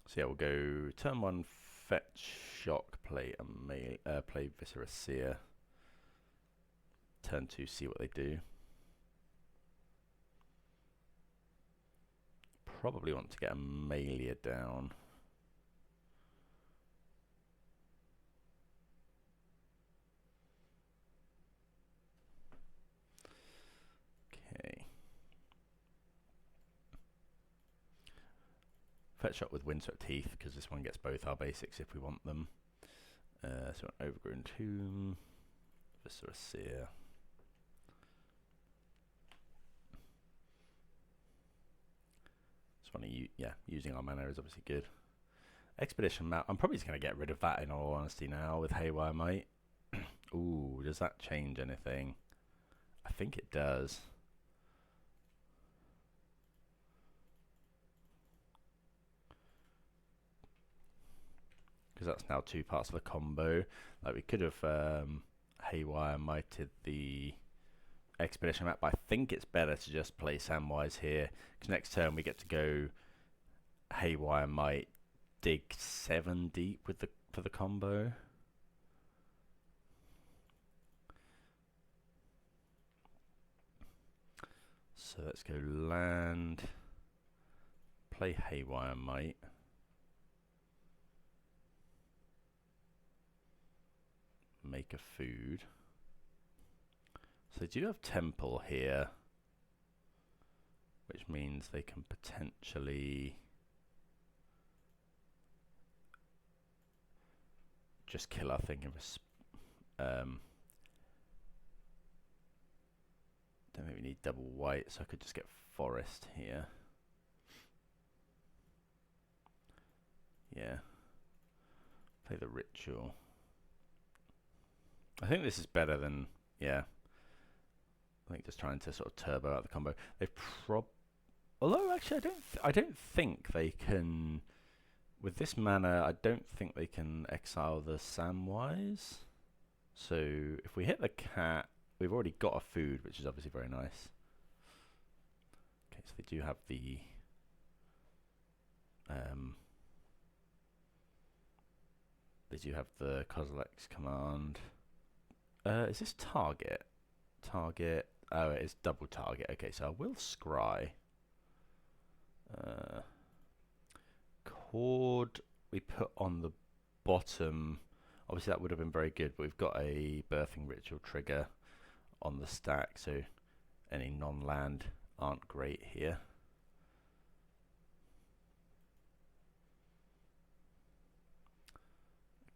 So yeah, we'll go turn 1 Fetch, Shock, play Viscera Seer. Turn 2, see what they do. Probably want to get Amalia down. Okay. Fetch Shot with Windswept Teeth, because this one gets both our basics if we want them. So an Overgrown Tomb, Viscera Seer. It's funny, yeah, using our mana is obviously good. Expedition Map, I'm probably just going to get rid of that in all honesty now with Haywire Might. Ooh, does that change anything? I think it does. Because that's now 2 parts of the combo. Like we could have Haywire Mighted the Expedition Map, but I think it's better to just play Samwise here. Because next turn we get to go Haywire Might, dig 7 deep with for the combo. So let's go land, play Haywire Might. Make a food. So they do have Temple here, which means they can potentially just kill our thing. Don't think we need double white, so I could just get Forest here. Yeah. Play the Ritual. I think this is better than, yeah. I think just trying to sort of turbo out the combo. They've although actually I don't think they can, with this mana, I don't think they can exile the Samwise. So if we hit the cat, we've already got a food, which is obviously very nice. Okay, so they do have the Did you have the Kozilek's command? Is this target? Target. Oh, it is double target. Okay, so I will scry. Chord we put on the bottom. Obviously that would have been very good, but we've got a birthing ritual trigger on the stack, so any non-land aren't great here.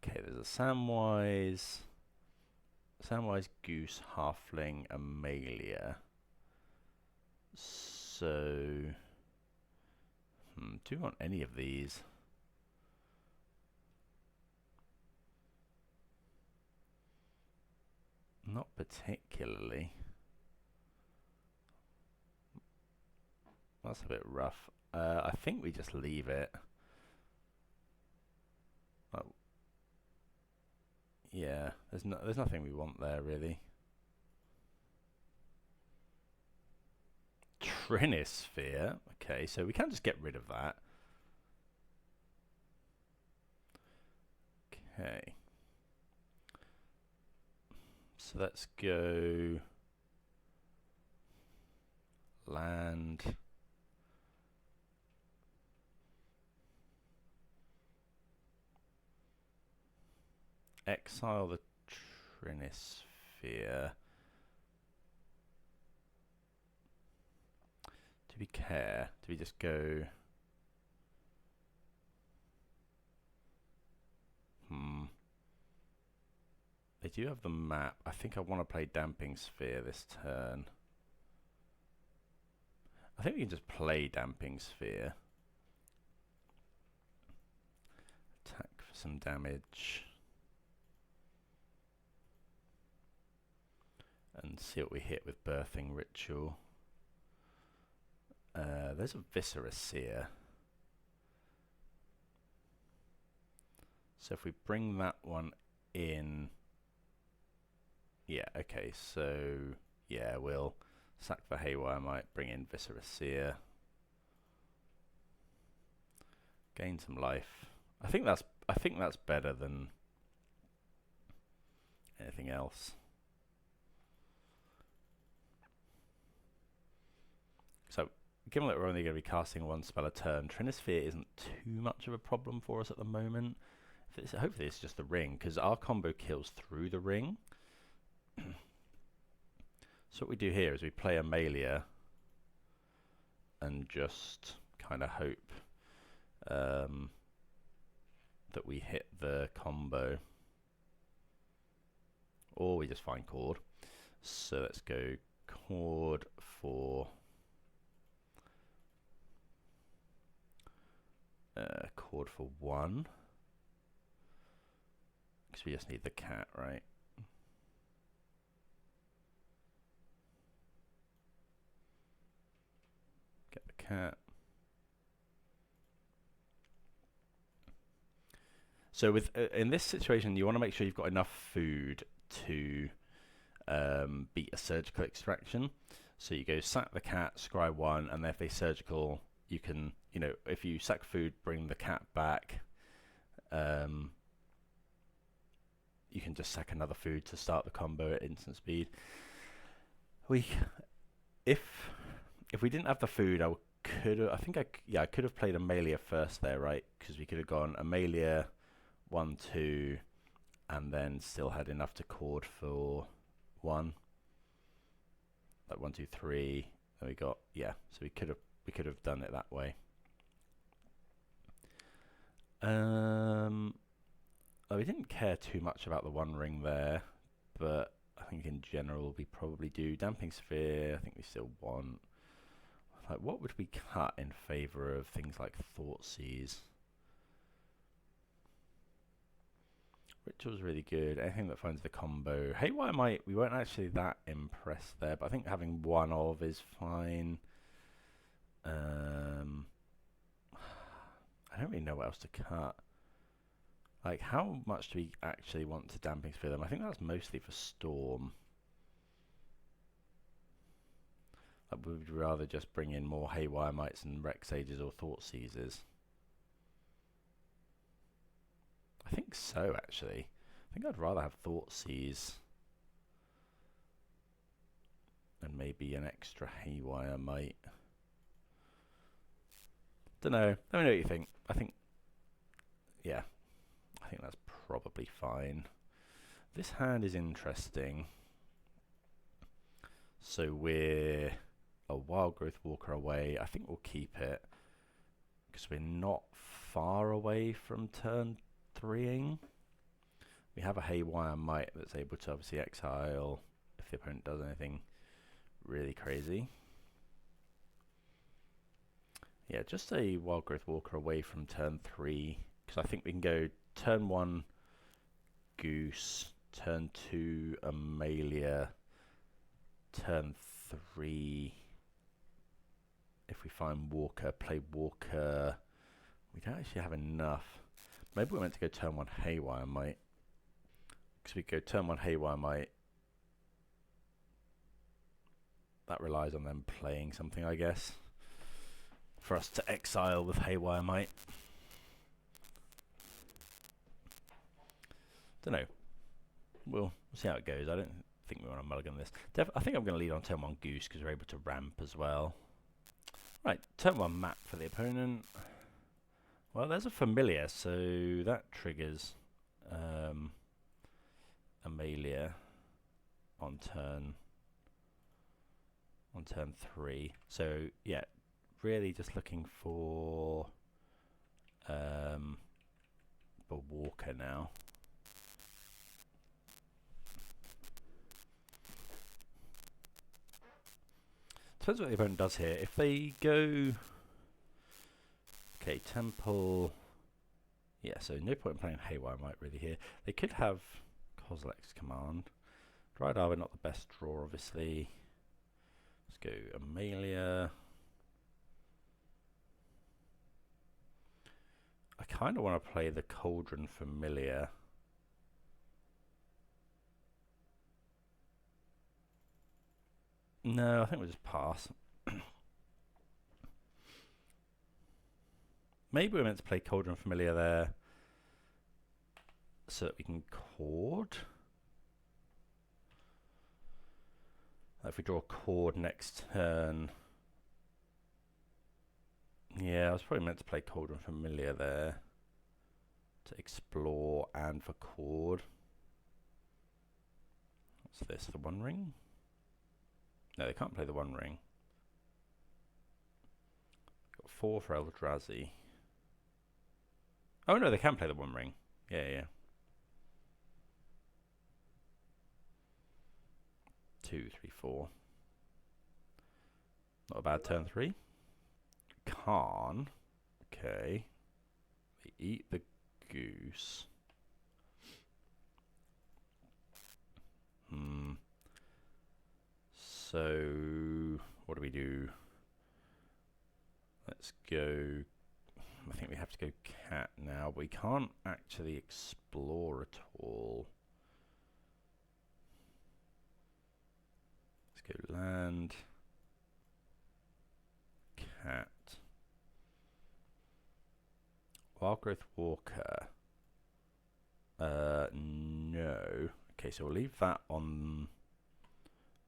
Okay, there's a Samwise, Goose, Halfling, Amalia. So, do you want any of these? Not particularly. That's a bit rough. I think we just leave it. Oh. Yeah, there's nothing we want there really. Trinisphere. Okay, so we can just get rid of that. Okay. So let's go land. Exile the Trinisphere. Do we care? Do we just go? They do have the map. I think I want to play Damping Sphere this turn. I think we can just play Damping Sphere. Attack for some damage. And see what we hit with Birthing Ritual. There's a Viscera Seer. So if we bring that one in... Yeah, okay, so... Yeah, we'll sack the Haywire Might, bring in Viscera Seer. Gain some life. I think that's better than anything else. So, given that we're only going to be casting one spell a turn, Trinisphere isn't too much of a problem for us at the moment. Hopefully it's just the ring, because our combo kills through the ring. So what we do here is we play Amalia and just kind of hope that we hit the combo. Or we just find Chord. So let's go Chord for... Chord for 1. Because we just need the cat, right? Get the cat. So with in this situation, you want to make sure you've got enough food to beat a surgical extraction. So you go sack the cat, scry 1, and then if they surgical, you can, if you sack food, bring the cat back. You can just sack another food to start the combo at instant speed. If we didn't have the food, I could have played Amalia first there, right? Because we could have gone Amalia 1, 2, and then still had enough to Chord for 1. Like 1, 2, 3. Then we got So we could have done it that way. We didn't care too much about the one ring there, but I think in general we probably do. Damping Sphere, I think we still want. Like, what would we cut in favour of things like Thoughtseize? Ritual's really good. Anything that finds the combo. Haywire Might, we weren't actually that impressed there, but I think having one of is fine. I don't really know what else to cut. Like, how much do we actually want to Damping Sphere them? I think that's mostly for Storm. Like, would we rather just bring in more Haywire Mites and Rex Sages or Thoughtseizes? I I think so, actually. I think I'd rather have Thoughtseize and maybe an extra Haywire Might. Don't know. Let me know what you think. I think, yeah, I think that's probably fine. This hand is interesting. So we're a Wild Growth Walker away. I think we'll keep it because we're not far away from turn 3ing. We have a Haywire Might that's able to obviously exile if the opponent does anything really crazy. Yeah, just a Wild Growth Walker away from turn 3 because I think we can go turn 1 Goose, turn 2 Amalia, turn 3 if we find Walker, play Walker. We don't actually have enough. Maybe we're meant to go turn 1 Haywire Might. Because we go turn 1 Haywire Might. That relies on them playing something, I guess, for us to exile with Haywire Might. Don't know. We'll see how it goes. I don't think we want to mulligan this. I think I'm going to lead on turn 1 Goose because we're able to ramp as well. Right, turn 1 map for the opponent. Well, there's a Familiar, so that triggers Amalia on turn 3. So yeah, really just looking for Walker now. Depends what the opponent does here. If they go, okay, Temple, yeah, so no point in playing Haywire Might really here. They could have Kozilek's Command. Dryad Arbor, not the best draw, obviously. Let's go Amalia. I kind of want to play the Cauldron Familiar. No, I think we'll just pass. Maybe we're meant to play Cauldron Familiar there so that we can chord. If we draw a chord next turn. Yeah, I was probably meant to play Cauldron Familiar there to explore and for chord. What's this? The One Ring? No, they can't play the One Ring. Got 4 for Eldrazi. Oh no, they can play the One Ring. Yeah, yeah. 2, 3, 4. Not a bad turn 3. Khan. Okay. They eat the goose. So what do we do? Let's go. I think we have to go cat now. We can't actually explore at all. Let's go land. Cat. Wild Growth Walker. No. Okay, so we'll leave that on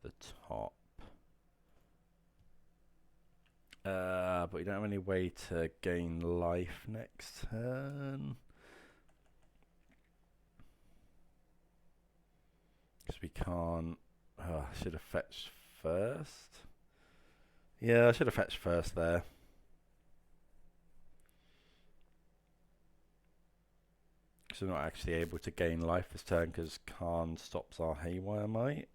the top. But we don't have any way to gain life next turn. Because we can't. I should have fetched first. Yeah, I should have fetched first there. So we're not actually able to gain life this turn because Khan stops our Haywire Might.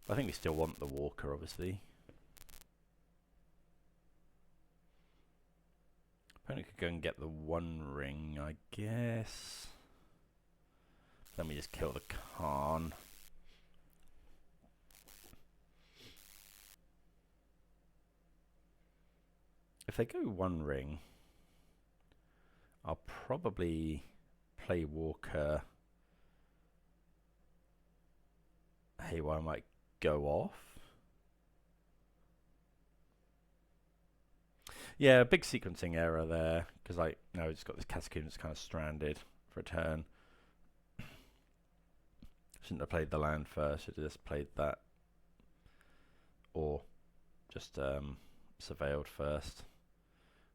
I think we still want the Walker, obviously. Opponent could go and get the One Ring, I guess. Then we just kill the Khan. If they go One Ring, I'll probably play Walker. Haywire might go off. Yeah, big sequencing error there because I just got this Cascoon that's kind of stranded for a turn. Shouldn't have played the land first, should have just played that. Or just surveilled first.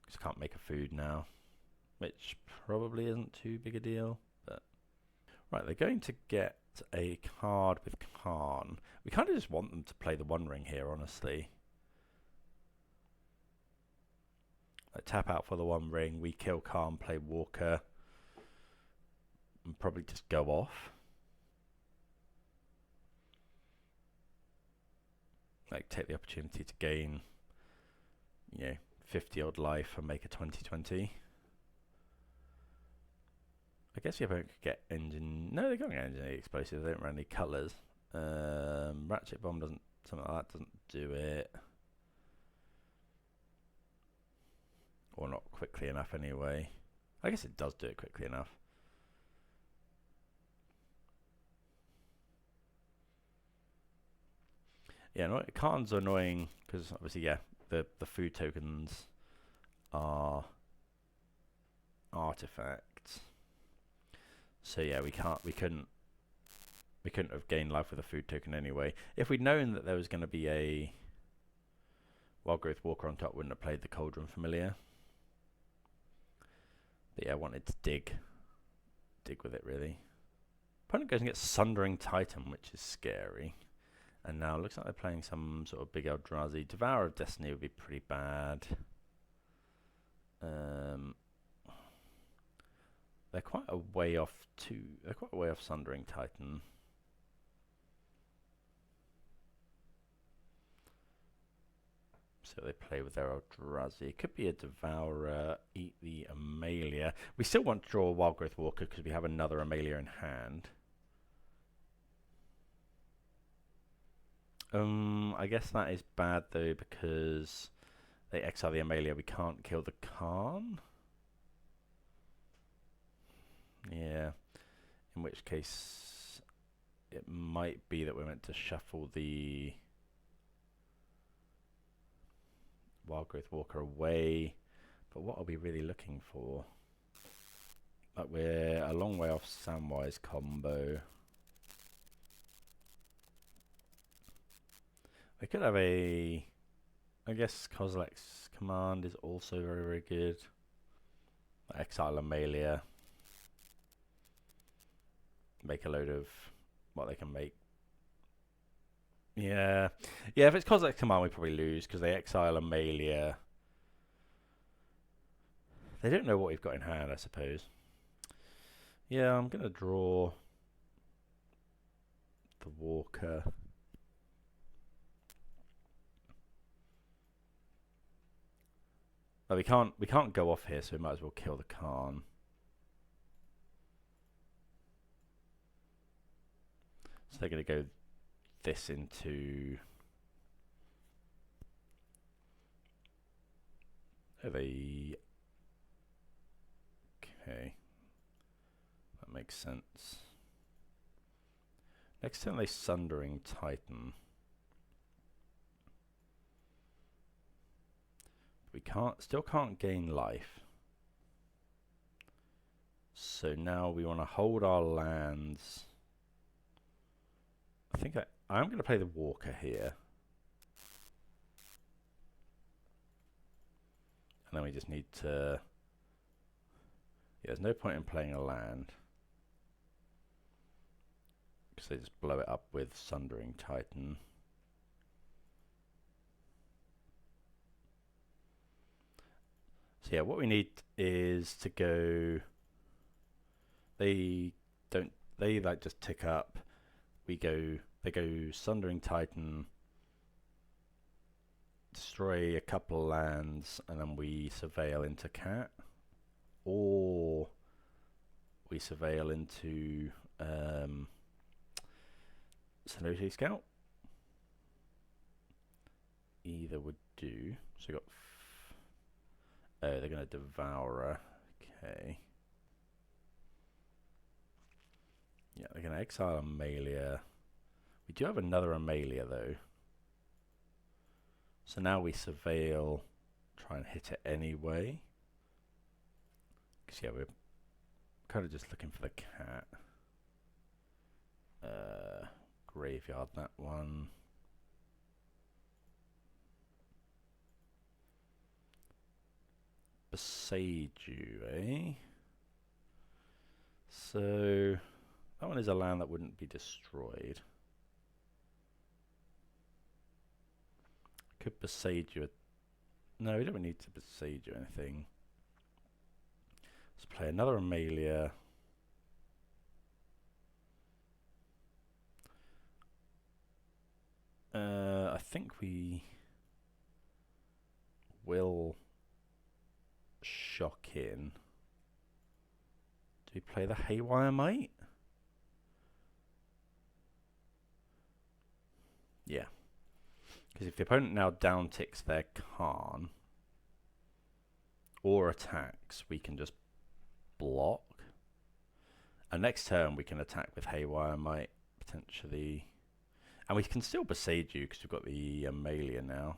Just can't make a food now, which probably isn't too big a deal. But right, they're going to get a card with Khan. We kind of just want them to play the One Ring here, honestly. Like, tap out for the One Ring, we kill Khan, play Walker, and probably just go off. Like, take the opportunity to gain, 50 odd life and make a 20/20. I guess the opponent could get engine. No, they can't get engine explosives. They don't run any colours. Ratchet bomb doesn't. Something like that doesn't do it, or not quickly enough anyway. I guess it does do it quickly enough. Yeah, no, Khan's annoying because obviously, the food tokens are artifacts. So yeah, we couldn't have gained life with a food token anyway. If we'd known that there was going to be a Wild Growth Walker on top, wouldn't have played the Cauldron Familiar. But yeah, I wanted to dig with it really. Opponent goes and gets Sundering Titan, which is scary. And now it looks like they're playing some sort of big Eldrazi. Devourer of Destiny would be pretty bad. They're quite a way off too. They're quite a way off Sundering Titan. So they play with their Eldrazi. It could be a Devourer, eat the Amalia. We still want to draw a Wild Growth Walker because we have another Amalia in hand. I guess that is bad though because they exile the Amalia. We can't kill the Khan. Yeah. In which case, it might be that we're meant to shuffle the Wild Growth Walker away. But what are we really looking for? Like, we're a long way off Samwise combo. I could have I guess Kozilek's Command is also very, very good. Exile Amalia. Make a load of what they can make. Yeah, if it's Kozilek's Command, we probably lose because they exile Amalia. They don't know what we've got in hand, I suppose. Yeah, I'm going to draw the Walker. No, we can't go off here, so we might as well kill the Khan. So they're going to go this into... Okay. That makes sense. Next turn they Sundering Titan. We still can't gain life. So now we want to hold our lands. I think I'm going to play the Walker here. And then we just need to... Yeah, there's no point in playing a land. Because they just blow it up with Sundering Titan. So yeah, what we need is to go... They like just tick up. They go Sundering Titan, destroy a couple lands, and then we surveil into Cat, or we surveil into Cenote Scout. Either would do. So we got. Oh, they're going to Devourer. Okay. Yeah, they're going to exile Amalia. We do have another Amalia, though. So now we surveil, try and hit it anyway. Because, yeah, kind of just looking for the cat. Graveyard that one. Beseiju, eh? So that one is a land that wouldn't be destroyed. Could Beseiju it? No, we don't need to Beseiju anything. Let's play another Amalia. I think we will shock in. Do we play the Haywire Mite? Yeah. Because if the opponent now down ticks their Khan or attacks, we can just block. And next turn we can attack with Haywire Mite, potentially. And we can still Beseiju because we've got the Amalia now.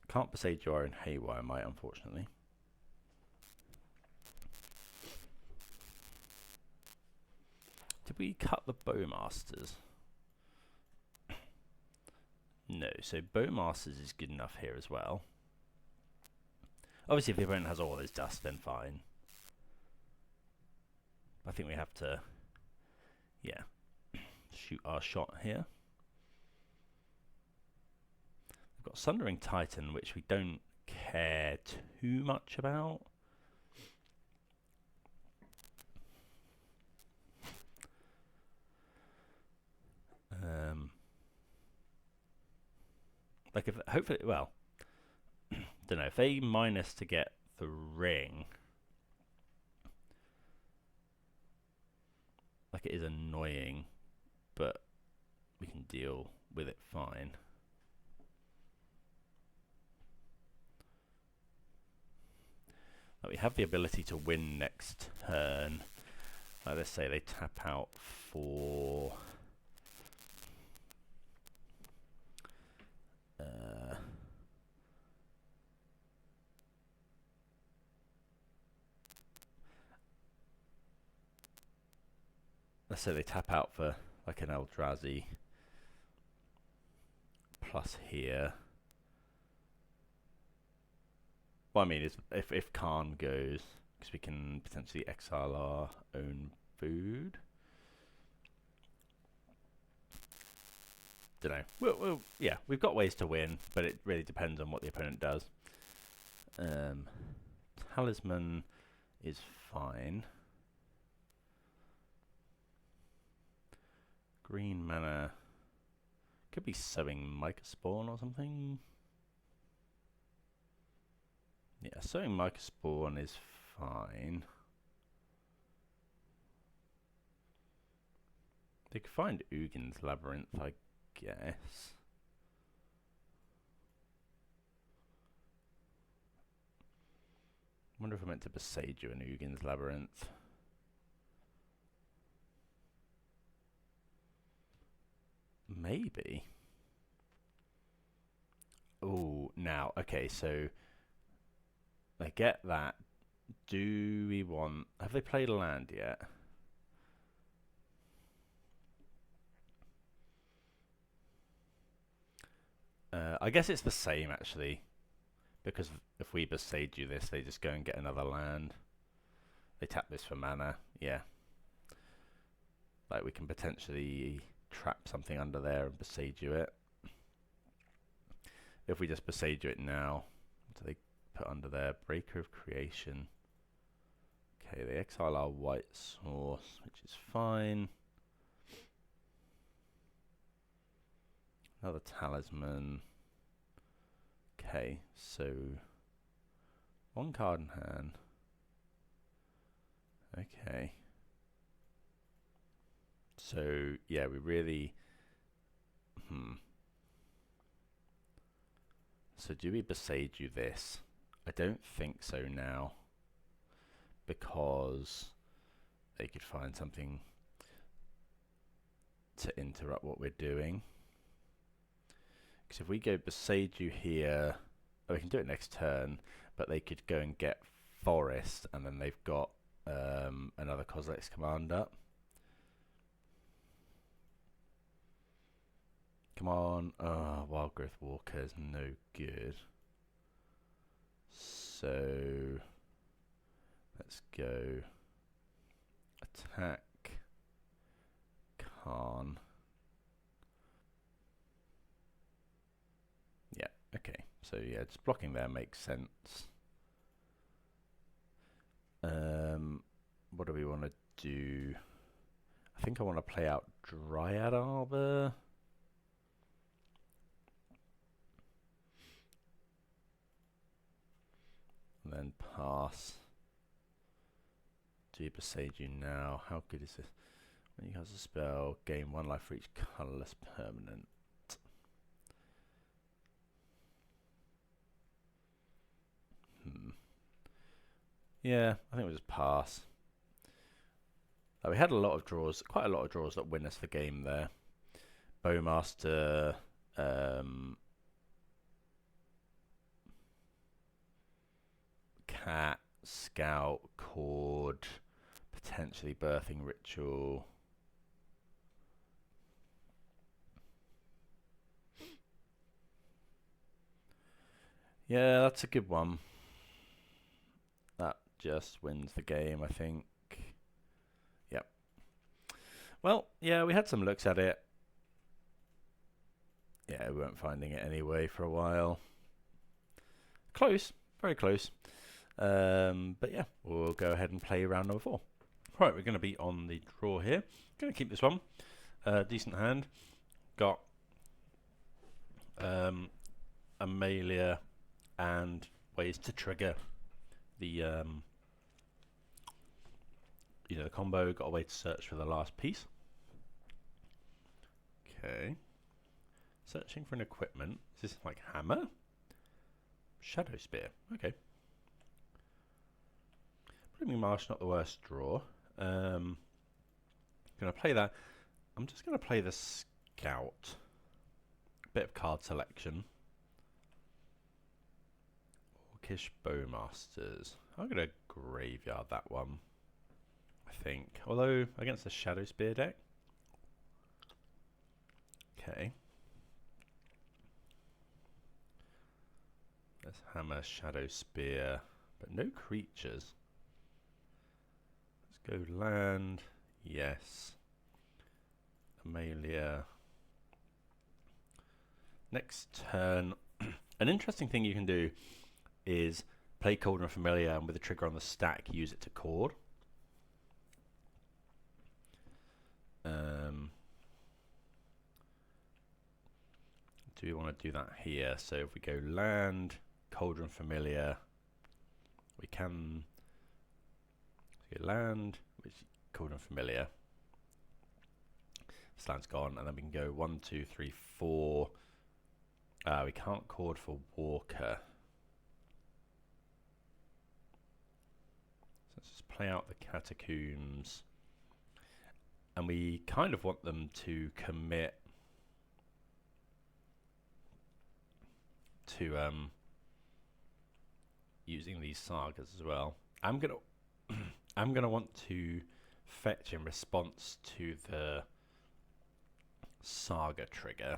Can't Beseiju our own Haywire Mite, unfortunately. Did we cut the Bowmasters? No, so Bowmasters is good enough here as well. Obviously, if the opponent has all his dust, then fine. I think we have to, yeah, shoot our shot here. We've got Sundering Titan, which we don't care too much about. Like if hopefully, well, don't know if they minus to get the ring. Like it is annoying, but we can deal with it fine. Like we have the ability to win next turn. Like let's say they tap out for let's say they tap out for like an Eldrazi plus here. What I mean is if Khan goes, because we can potentially exile our own food. Don't know. Well, yeah, we've got ways to win, but it really depends on what the opponent does. Talisman is fine. Green mana could be sowing Mica Spawn or something. Yeah, sowing Mica Spawn is fine. They could find Ugin's Labyrinth, I guess. Wonder if I meant to Beseiju an Ugin's Labyrinth. Maybe. Oh, now, okay, so I get that. Do we want... Have they played a land yet? I guess it's the same, actually. Because if we Beseiju this, they just go and get another land. They tap this for mana, yeah. Like, we can potentially trap something under there and Beseiju it. If we just Beseiju it now, what do they put under there? Breaker of Creation. Okay, they exile our white source, which is fine. Another Talisman. Okay, so one card in hand. Okay. So, yeah, we really... So do we Beseiju this? I don't think so now. Because they could find something to interrupt what we're doing. Because if we go Beseiju here... Oh, we can do it next turn, but they could go and get forest, and then they've got another Kozilek's Commander. Come on. Oh, Wild Growth Walker is no good. So let's go attack Khan. Yeah, okay. So yeah, just blocking there makes sense. What do we want to do? I think I want to play out Dryad Arbor. And then pass. Do Besage You now. How good is this? When you cast a spell, gain 1 life for each colorless permanent. Yeah, I think we'll just pass. We had a lot of draws, quite a lot of draws that win us the game there. Bowmaster, Cat, Scout, Cord, potentially Birthing Ritual. Yeah, that's a good one. That just wins the game, I think. Yep. Well, yeah, we had some looks at it. Yeah, we weren't finding it anyway for a while. Close, very close. But yeah, we'll go ahead and play round number 4. Right, we're going to be on the draw here. Going to keep this one. Decent hand. Got Amalia and ways to trigger the the combo. Got a way to search for the last piece. Okay. Searching for an equipment. Is this like hammer? Shadow Spear. Okay. Blooming Marsh, not the worst draw. Gonna play that. I'm just gonna play the Scout. Bit of card selection. Orcish Bowmasters. I'm gonna graveyard that one, I think. Although against the Shadow Spear deck. Okay. Let's hammer Shadow Spear, but no creatures. Let's go land. Yes. Amalia. Next turn. An interesting thing you can do is play Cauldron Familiar, and with a trigger on the stack, use it to cord. Do we want to do that here? So if we go land, Cauldron Familiar, we can go land, which Cauldron Familiar. This land's gone, and then we can go 1, 2, 3, 4. We can't cord for Walker. So let's just play out the Catacombs. And we kind of want them to commit to using these sagas as well. I'm gonna want to fetch in response to the saga trigger.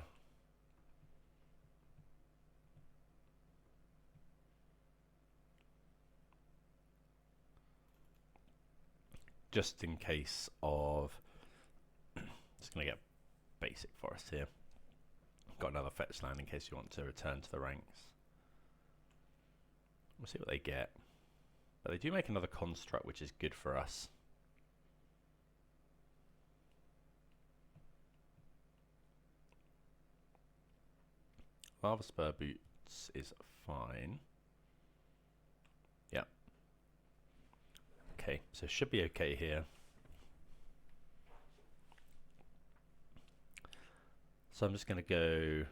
Just in case of just gonna get basic forest here. Got another fetch land in case you want to return to the ranks. We'll see what they get. But they do make another construct, which is good for us. Lava Spur Boots is fine. Yeah. Okay, so should be okay here. So I'm just going to go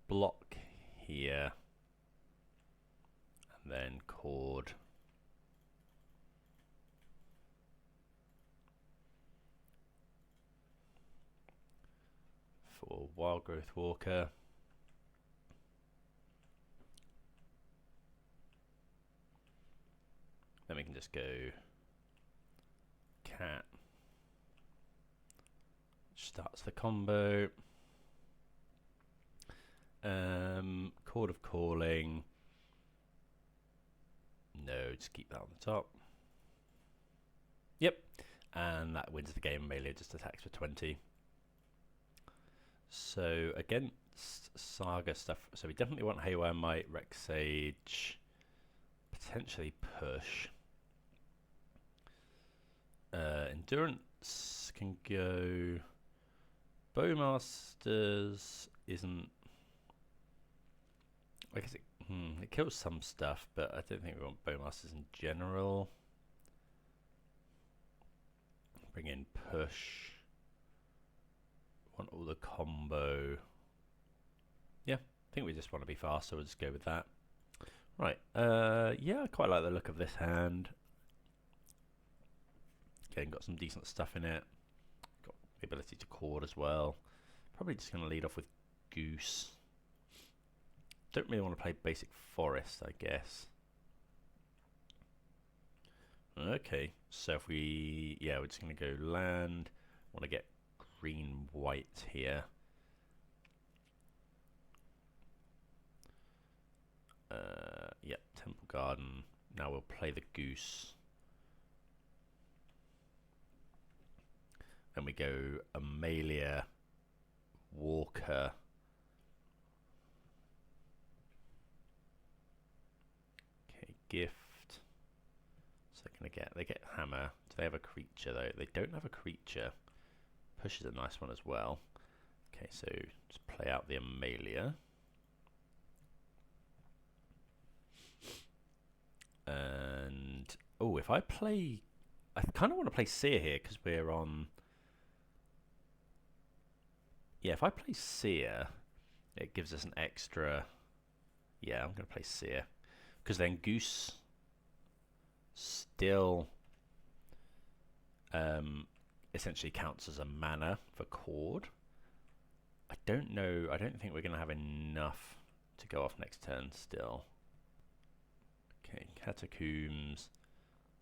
block here and then cord. For Wild Growth Walker. we can just go cat. Starts the combo. Chord of Calling. No, just keep that on the top. Yep. And that wins the game. Amalia just attacks for 20. So against Saga stuff, so we definitely want Haywire Might, Rex Sage, potentially push. Endurance can go. Bowmasters isn't. I guess it kills some stuff, but I don't think we want Bowmasters in general. Bring in push. Want all the combo. Yeah, I think we just want to be fast, so we'll just go with that. Right, yeah, I quite like the look of this hand. Again, got some decent stuff in it. Got the ability to chord as well. Probably just going to lead off with Goose. Don't really want to play basic Forest, I guess. Okay, so if we, yeah, we're just going to go land. Want to get green white here. Yeah, Temple Garden. Now we'll play the Goose. Then we go Amalia, Walker. Okay, gift. So they get hammer. Do they have a creature though? They don't have a creature. Push is a nice one as well. Okay, so just play out the Amalia. And oh, if I play, I kind of want to play Seer here because we're on. Yeah, if I play Seer, it gives us an extra. Yeah, I'm going to play Seer because then Goose still essentially counts as a mana for chord. I don't know. I don't think we're going to have enough to go off next turn still. Okay, Catacombs.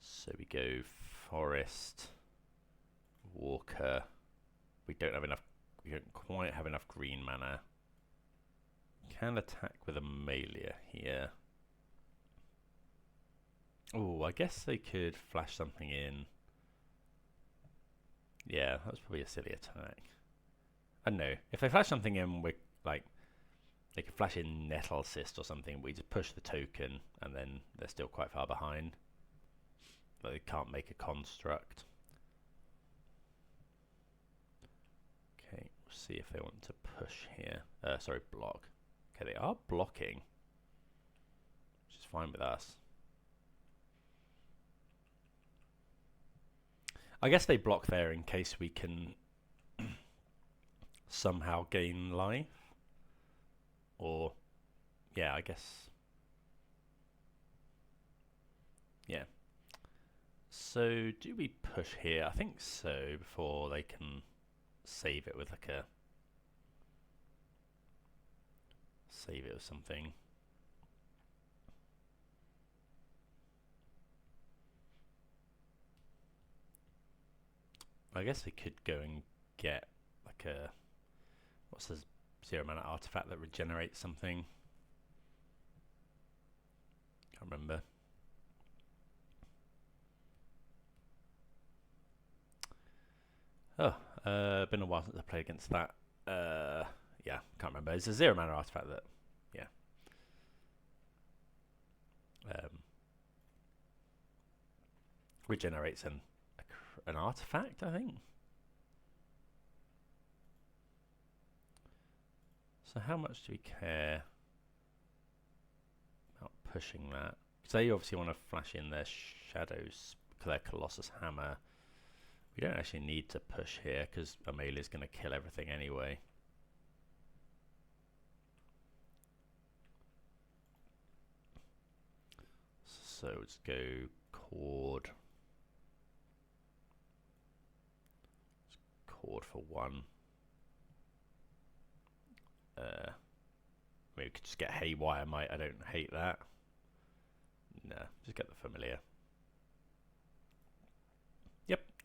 So we go Forest, Walker. We don't have enough. We don't quite have enough green mana. Can attack with Amalia here. Oh, I guess they could flash something in. Yeah, that was probably a silly attack. I don't know. If they flash something in, we're like, they could flash in Nettle Cyst or something. We just push the token, and then they're still quite far behind. But they can't make a construct. Okay, we'll see if they want to push here. Sorry, block. Okay, they are blocking, which is fine with us. I guess they block there in case we can somehow gain life. Or, yeah, I guess. Yeah. So, do we push here? I think so, before they can save it with like a... Save it with something. I guess they could go and get like a... What's the 0 mana artifact that regenerates something? Can't remember. Oh, been a while since I played against that. Yeah, can't remember. It's a 0 mana artifact that, yeah. Regenerates an artifact, I think. So how much do we care about pushing that? Because they obviously want to flash in their shadows, their Colossus Hammer. We don't actually need to push here because Amalia's going to kill everything anyway. So let's go chord. Chord for 1. We could just get Haywire Might. I don't hate that. No, just get the Familiar.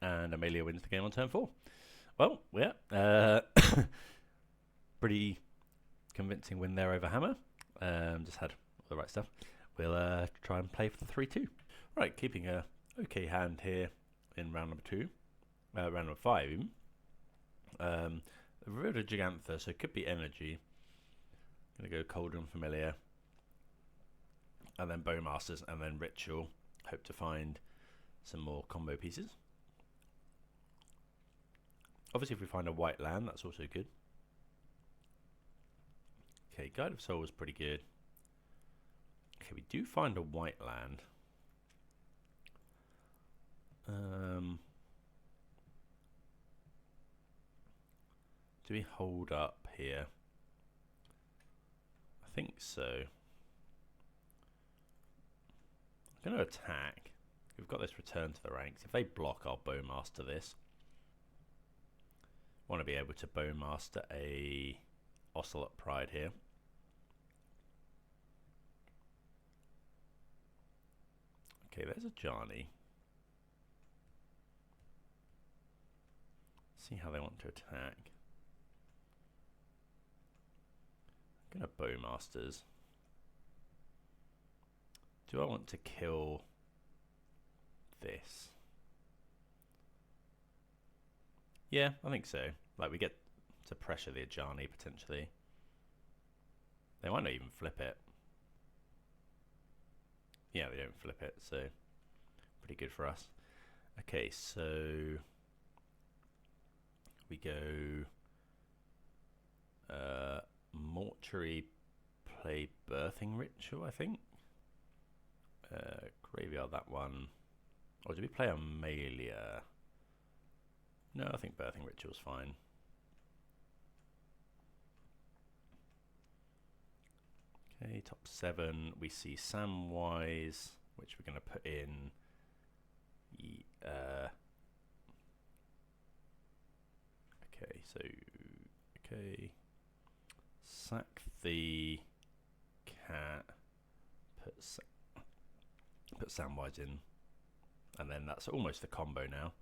and Amalia wins the game on turn 4. Well, yeah, pretty convincing win there over Hammer. Just had all the right stuff. We'll try and play for the 3-2. Right, keeping a okay hand here in round number 2, round number 5 even. Revealed a Gigantha, so it could be energy. Gonna go Cauldron Familiar, and then Bowmasters, and then Ritual. Hope to find some more combo pieces. Obviously, if we find a white land, that's also good. Okay, Guide of Soul was pretty good. Okay, we do find a white land. Do we hold up here? I think so. I'm going to attack. We've got this return to the ranks. If they block, I'll Bowmaster this. Want to be able to Bowmaster a Ocelot Pride here. Okay, there's a Johnny. See how they want to attack. I'm gonna Bowmasters. Do I want to kill this? Yeah, I think so. Like, we get to pressure the Ajani potentially. They might not even flip it. Yeah, they don't flip it, so pretty good for us. Okay, so we go Mortuary, play Birthing Ritual, I think. Graveyard that one. Or do we play Amalia? No, I think Birthing Ritual's fine. Okay, top 7. We see Samwise, which we're going to put in. Okay, so sack the cat, put Samwise in, and then that's almost the combo now.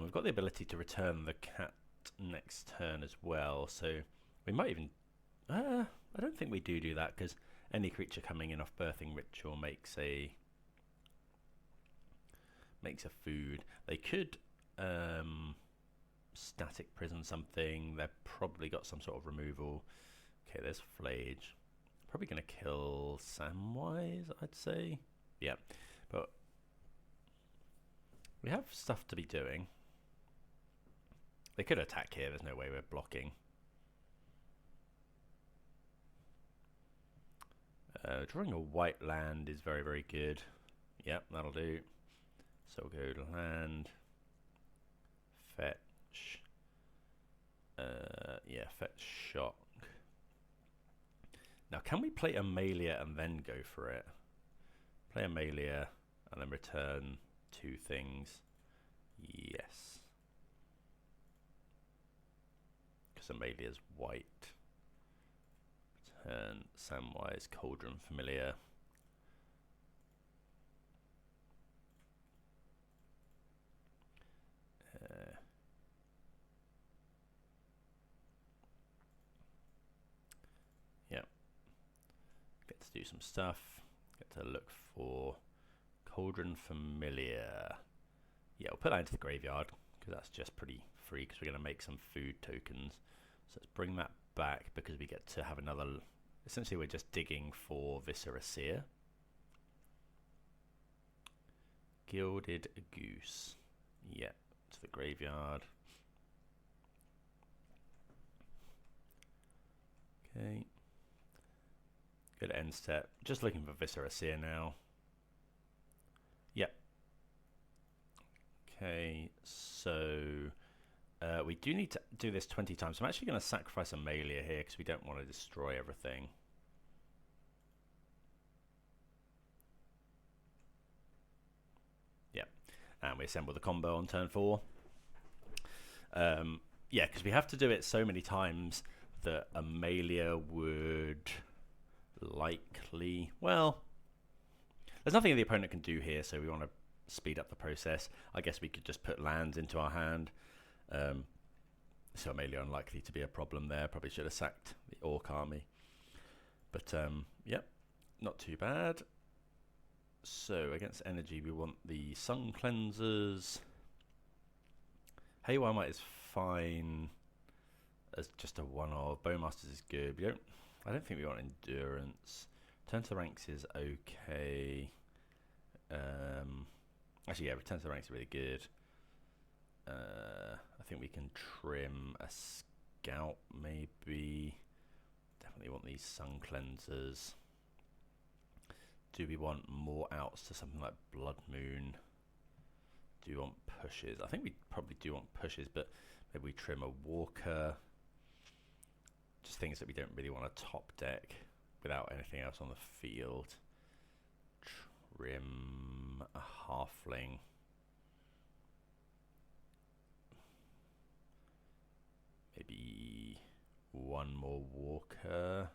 We've got the ability to return the cat next turn as well, so we might even... I don't think we do that, because any creature coming in off Birthing Ritual makes a food. They could Static Prison something. They've probably got some sort of removal. Okay, there's Flage. Probably going to kill Samwise, I'd say. Yeah, but we have stuff to be doing. They could attack here. There's no way we're blocking. Drawing a white land is very, very good. Yep, that'll do. So we'll go to land. Fetch. Yeah, fetch shock. Now, can we play Amalia and then go for it? Play Amalia and then return 2 things. Yes. Because Amalia's white. Return Samwise, Cauldron Familiar. Get to do some stuff. Get to look for Cauldron Familiar. Yeah, we'll put that into the graveyard because that's just pretty free because we're going to make some food tokens. So let's bring that back because we get to have another... Essentially, we're just digging for Viscera Seer. Gilded Goose. Yeah, to the graveyard. Okay. Go to end step. Just looking for Viscera Seer now. Yep. Okay, so we do need to do this 20 times. So I'm actually going to sacrifice Amalia here because we don't want to destroy everything. Yep. And we assemble the combo on turn 4. Yeah, because we have to do it so many times that Amalia would likely... Well, there's nothing the opponent can do here, so we want to speed up the process. I guess we could just put lands into our hand. So Amalia unlikely to be a problem there. Probably should have sacked the Orc army. But yep, not too bad. So against energy, we want the Sun Cleansers. Haywire Might is fine as just a one-off. Bowmasters is good. I don't think we want Endurance. Return to the Ranks is okay. Actually, yeah, Return to the Ranks is really good. I think we can trim a Scout, maybe. Definitely want these Sun Cleansers. Do we want more outs to something like Blood Moon? Do we want pushes? I think we probably do want pushes, but maybe we trim a Walker. Just things that we don't really want to top deck without anything else on the field. Trim a Halfling. Maybe one more Walker.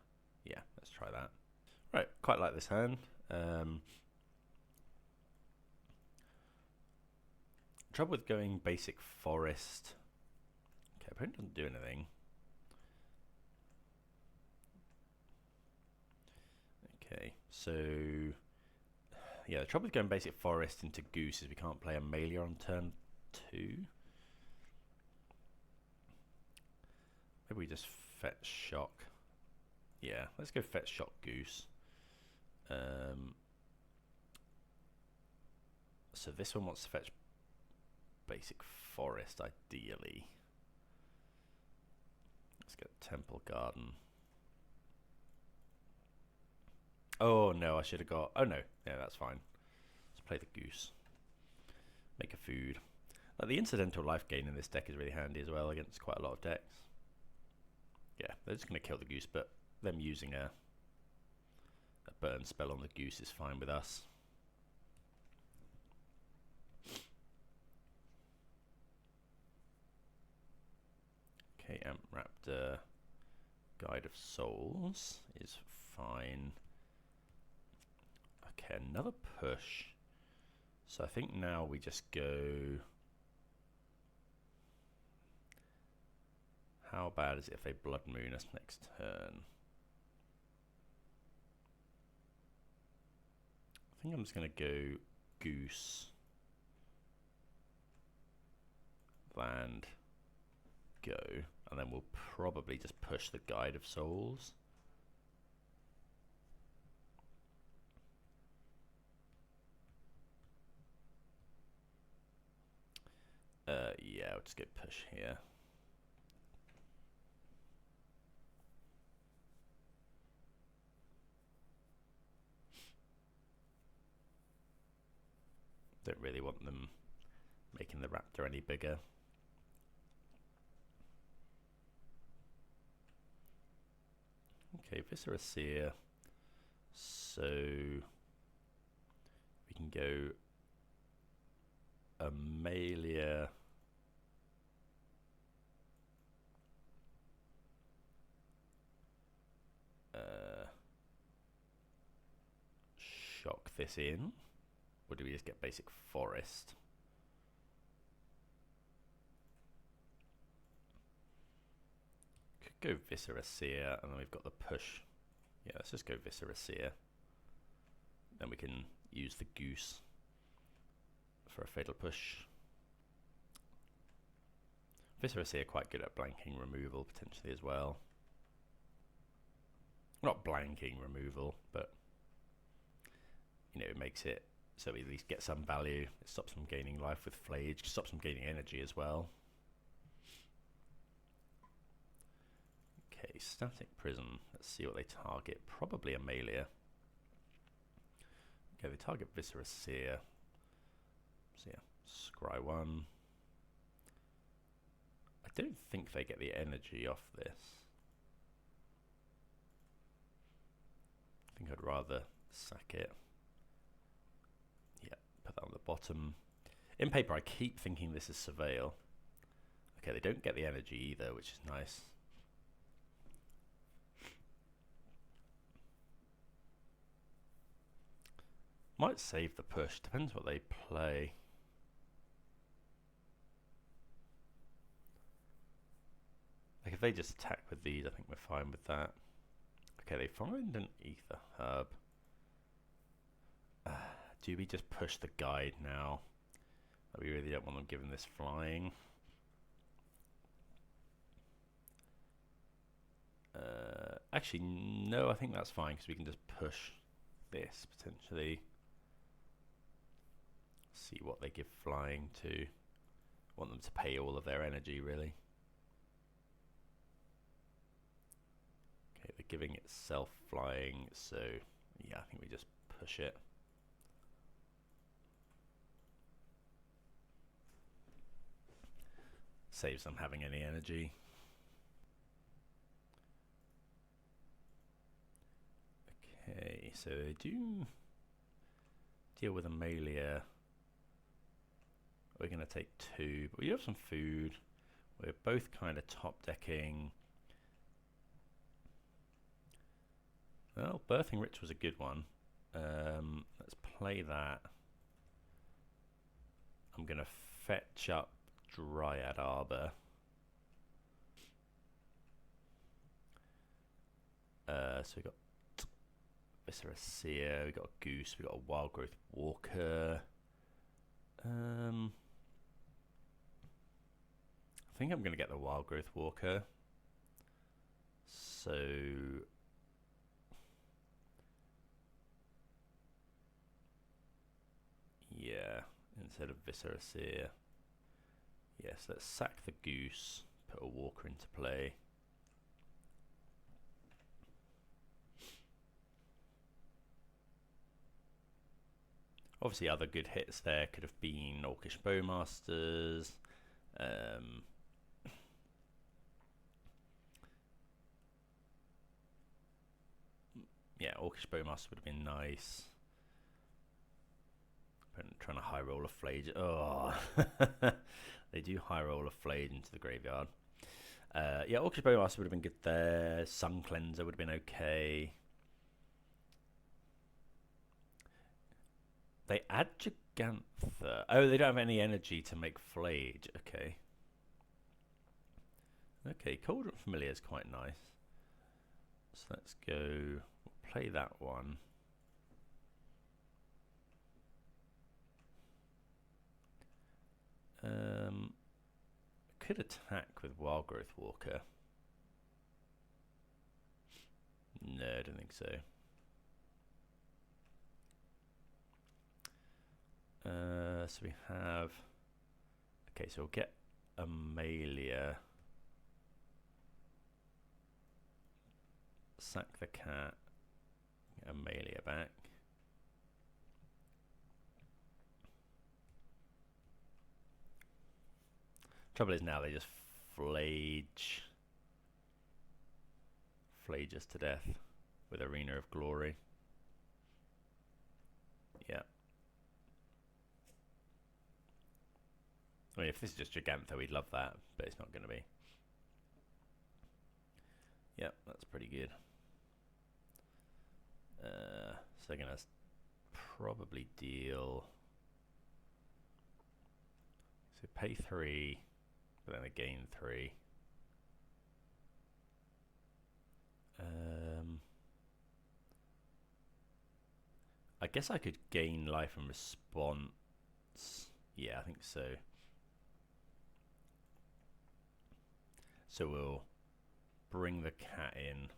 Yeah, let's try that. Right, quite like this hand. Trouble with going basic forest. Okay, opponent doesn't do anything. Okay, so yeah, the trouble with going basic forest into Goose is we can't play Amalia on turn 2. Maybe we just fetch shock. Yeah, let's go fetch shock Goose. So this one wants to fetch basic forest ideally. Let's get Temple Garden. Oh no, I should have got. Oh no, yeah, that's fine. Let's play the Goose. Make a food. Like, the incidental life gain in this deck is really handy as well against quite a lot of decks. Yeah, they're just going to kill the Goose, but them using a burn spell on the Goose is fine with us. Okay, Amp Raptor, Guide of Souls is fine. Okay, another push. So I think now we just go... How bad is it if they Blood Moon us next turn? I think I'm just going to go Goose, land, go, and then we'll probably just push the Guide of Souls. Yeah, I'll just get push here. Don't really want them making the Raptor any bigger. Okay, Viscera Seer. So we can go Amalia. Shock this in. Or do we just get basic forest? Could go Viscera Seer, and then we've got the push. Yeah, let's just go Viscera Seer. Then we can use the Goose for a fatal push. Viscera Seer quite good at blanking removal potentially as well. Not blanking removal, but you know, it makes it so we at least get some value. It stops them gaining life with Flage, stops them gaining energy as well. Okay, Static Prison. Let's see what they target. Probably Amalia. Okay, they target Viscera Seer. So yeah, scry 1. I don't think they get the energy off this. I think I'd rather sack it. Yeah, put that on the bottom. In paper, I keep thinking this is Surveil. Okay, they don't get the energy either, which is nice. Might save the push. Depends what they play. Like if they just attack with these, I think we're fine with that. Okay, they find an ether herb. Do we just push the guide now? We really don't want them giving this flying. Actually, no, I think that's fine because we can just push this potentially. See what they give flying to. Want them to pay all of their energy, really. Okay, they're giving itself flying, so yeah, I think we just push it. Saves them having any energy. Okay, so they do deal with Amalia. We're going to take 2, but we have some food. We're both kind of top decking. Well, Birthing Rich was a good one. Let's play that. I'm going to fetch up Dryad Arbor. So we got Viscera Seer, we got a Goose, we got a Wild Growth Walker. I think I'm going to get the Wild Growth Walker. So yeah, instead of Viscera Seer. Yes, let's sack the Goose, put a Walker into play. Obviously other good hits there could have been Orcish Bowmasters. Yeah, Orcish Bowmaster would have been nice. Trying to high roll a Flayed. Oh, they do high roll a Flayed into the graveyard. Yeah, Orcish Bowmaster would have been good there. Sun Cleanser would have been okay. They add Gigantha. Oh, they don't have any energy to make Flage. Okay. Okay, Cauldron Familiar is quite nice. So let's go. We'll play that one. Could attack with Wild Growth Walker. No, I don't think so. So we have. Okay, so we'll get Amalia. Sack the cat. Get Amalia back. Trouble is now they just flage us to death with Arena of Glory. Yeah. I mean, if this is just Gigantha, we'd love that, but it's not going to be. Yep, that's pretty good. So they're going to probably deal. So pay 3, but then I gain 3. I guess I could gain life and response. Yeah, I think so. So we'll bring the cat in.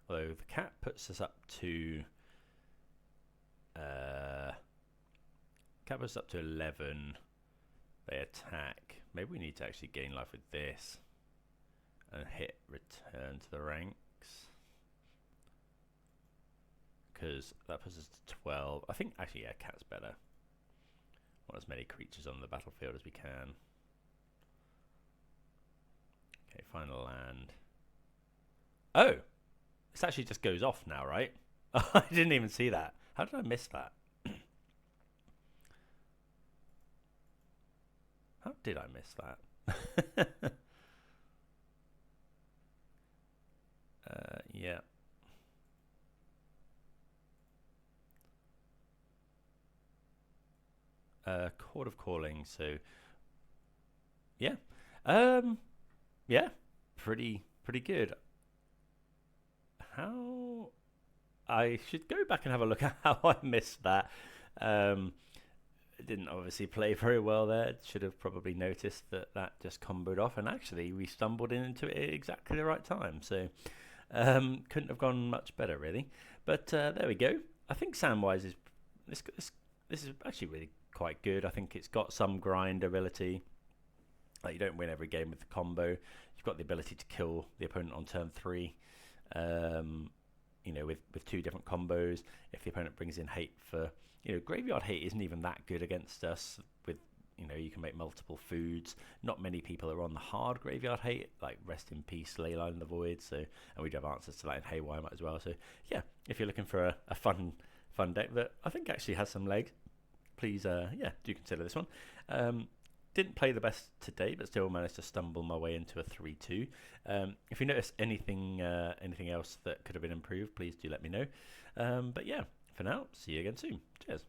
Although the cat puts us up to 11. They attack. Maybe we need to actually gain life with this and hit return to the ranks, because that puts us to 12. I think actually, yeah, cat's better. Want as many creatures on the battlefield as we can. Okay, final land. Oh, this actually just goes off now, right? I didn't even see that. How did I miss that? How did I miss that? Yeah. Chord of Calling. So yeah, yeah, pretty good. How I should go back and have a look at how I missed that. It didn't obviously play very well there. Should have probably noticed that just comboed off, and actually we stumbled into it at exactly the right time. So couldn't have gone much better really. But there we go. I think Samwise is this is actually really quite good. I think it's got some grind ability. Like, you don't win every game with the combo. You've got the ability to kill the opponent on turn 3. You know, with 2 different combos. If the opponent brings in hate for, you know, Graveyard Hate isn't even that good against us. With, you know, you can make multiple foods. Not many people are on the hard Graveyard Hate, like Rest in Peace, Leyline in the Void. So, and we do have answers to that in Haywire as well. So yeah, if you're looking for a fun deck that I think actually has some legs, please yeah, do consider this one. Didn't play the best today, but still managed to stumble my way into a 3-2. If you notice anything else that could have been improved, please do let me know. But yeah, for now, see you again soon. Cheers.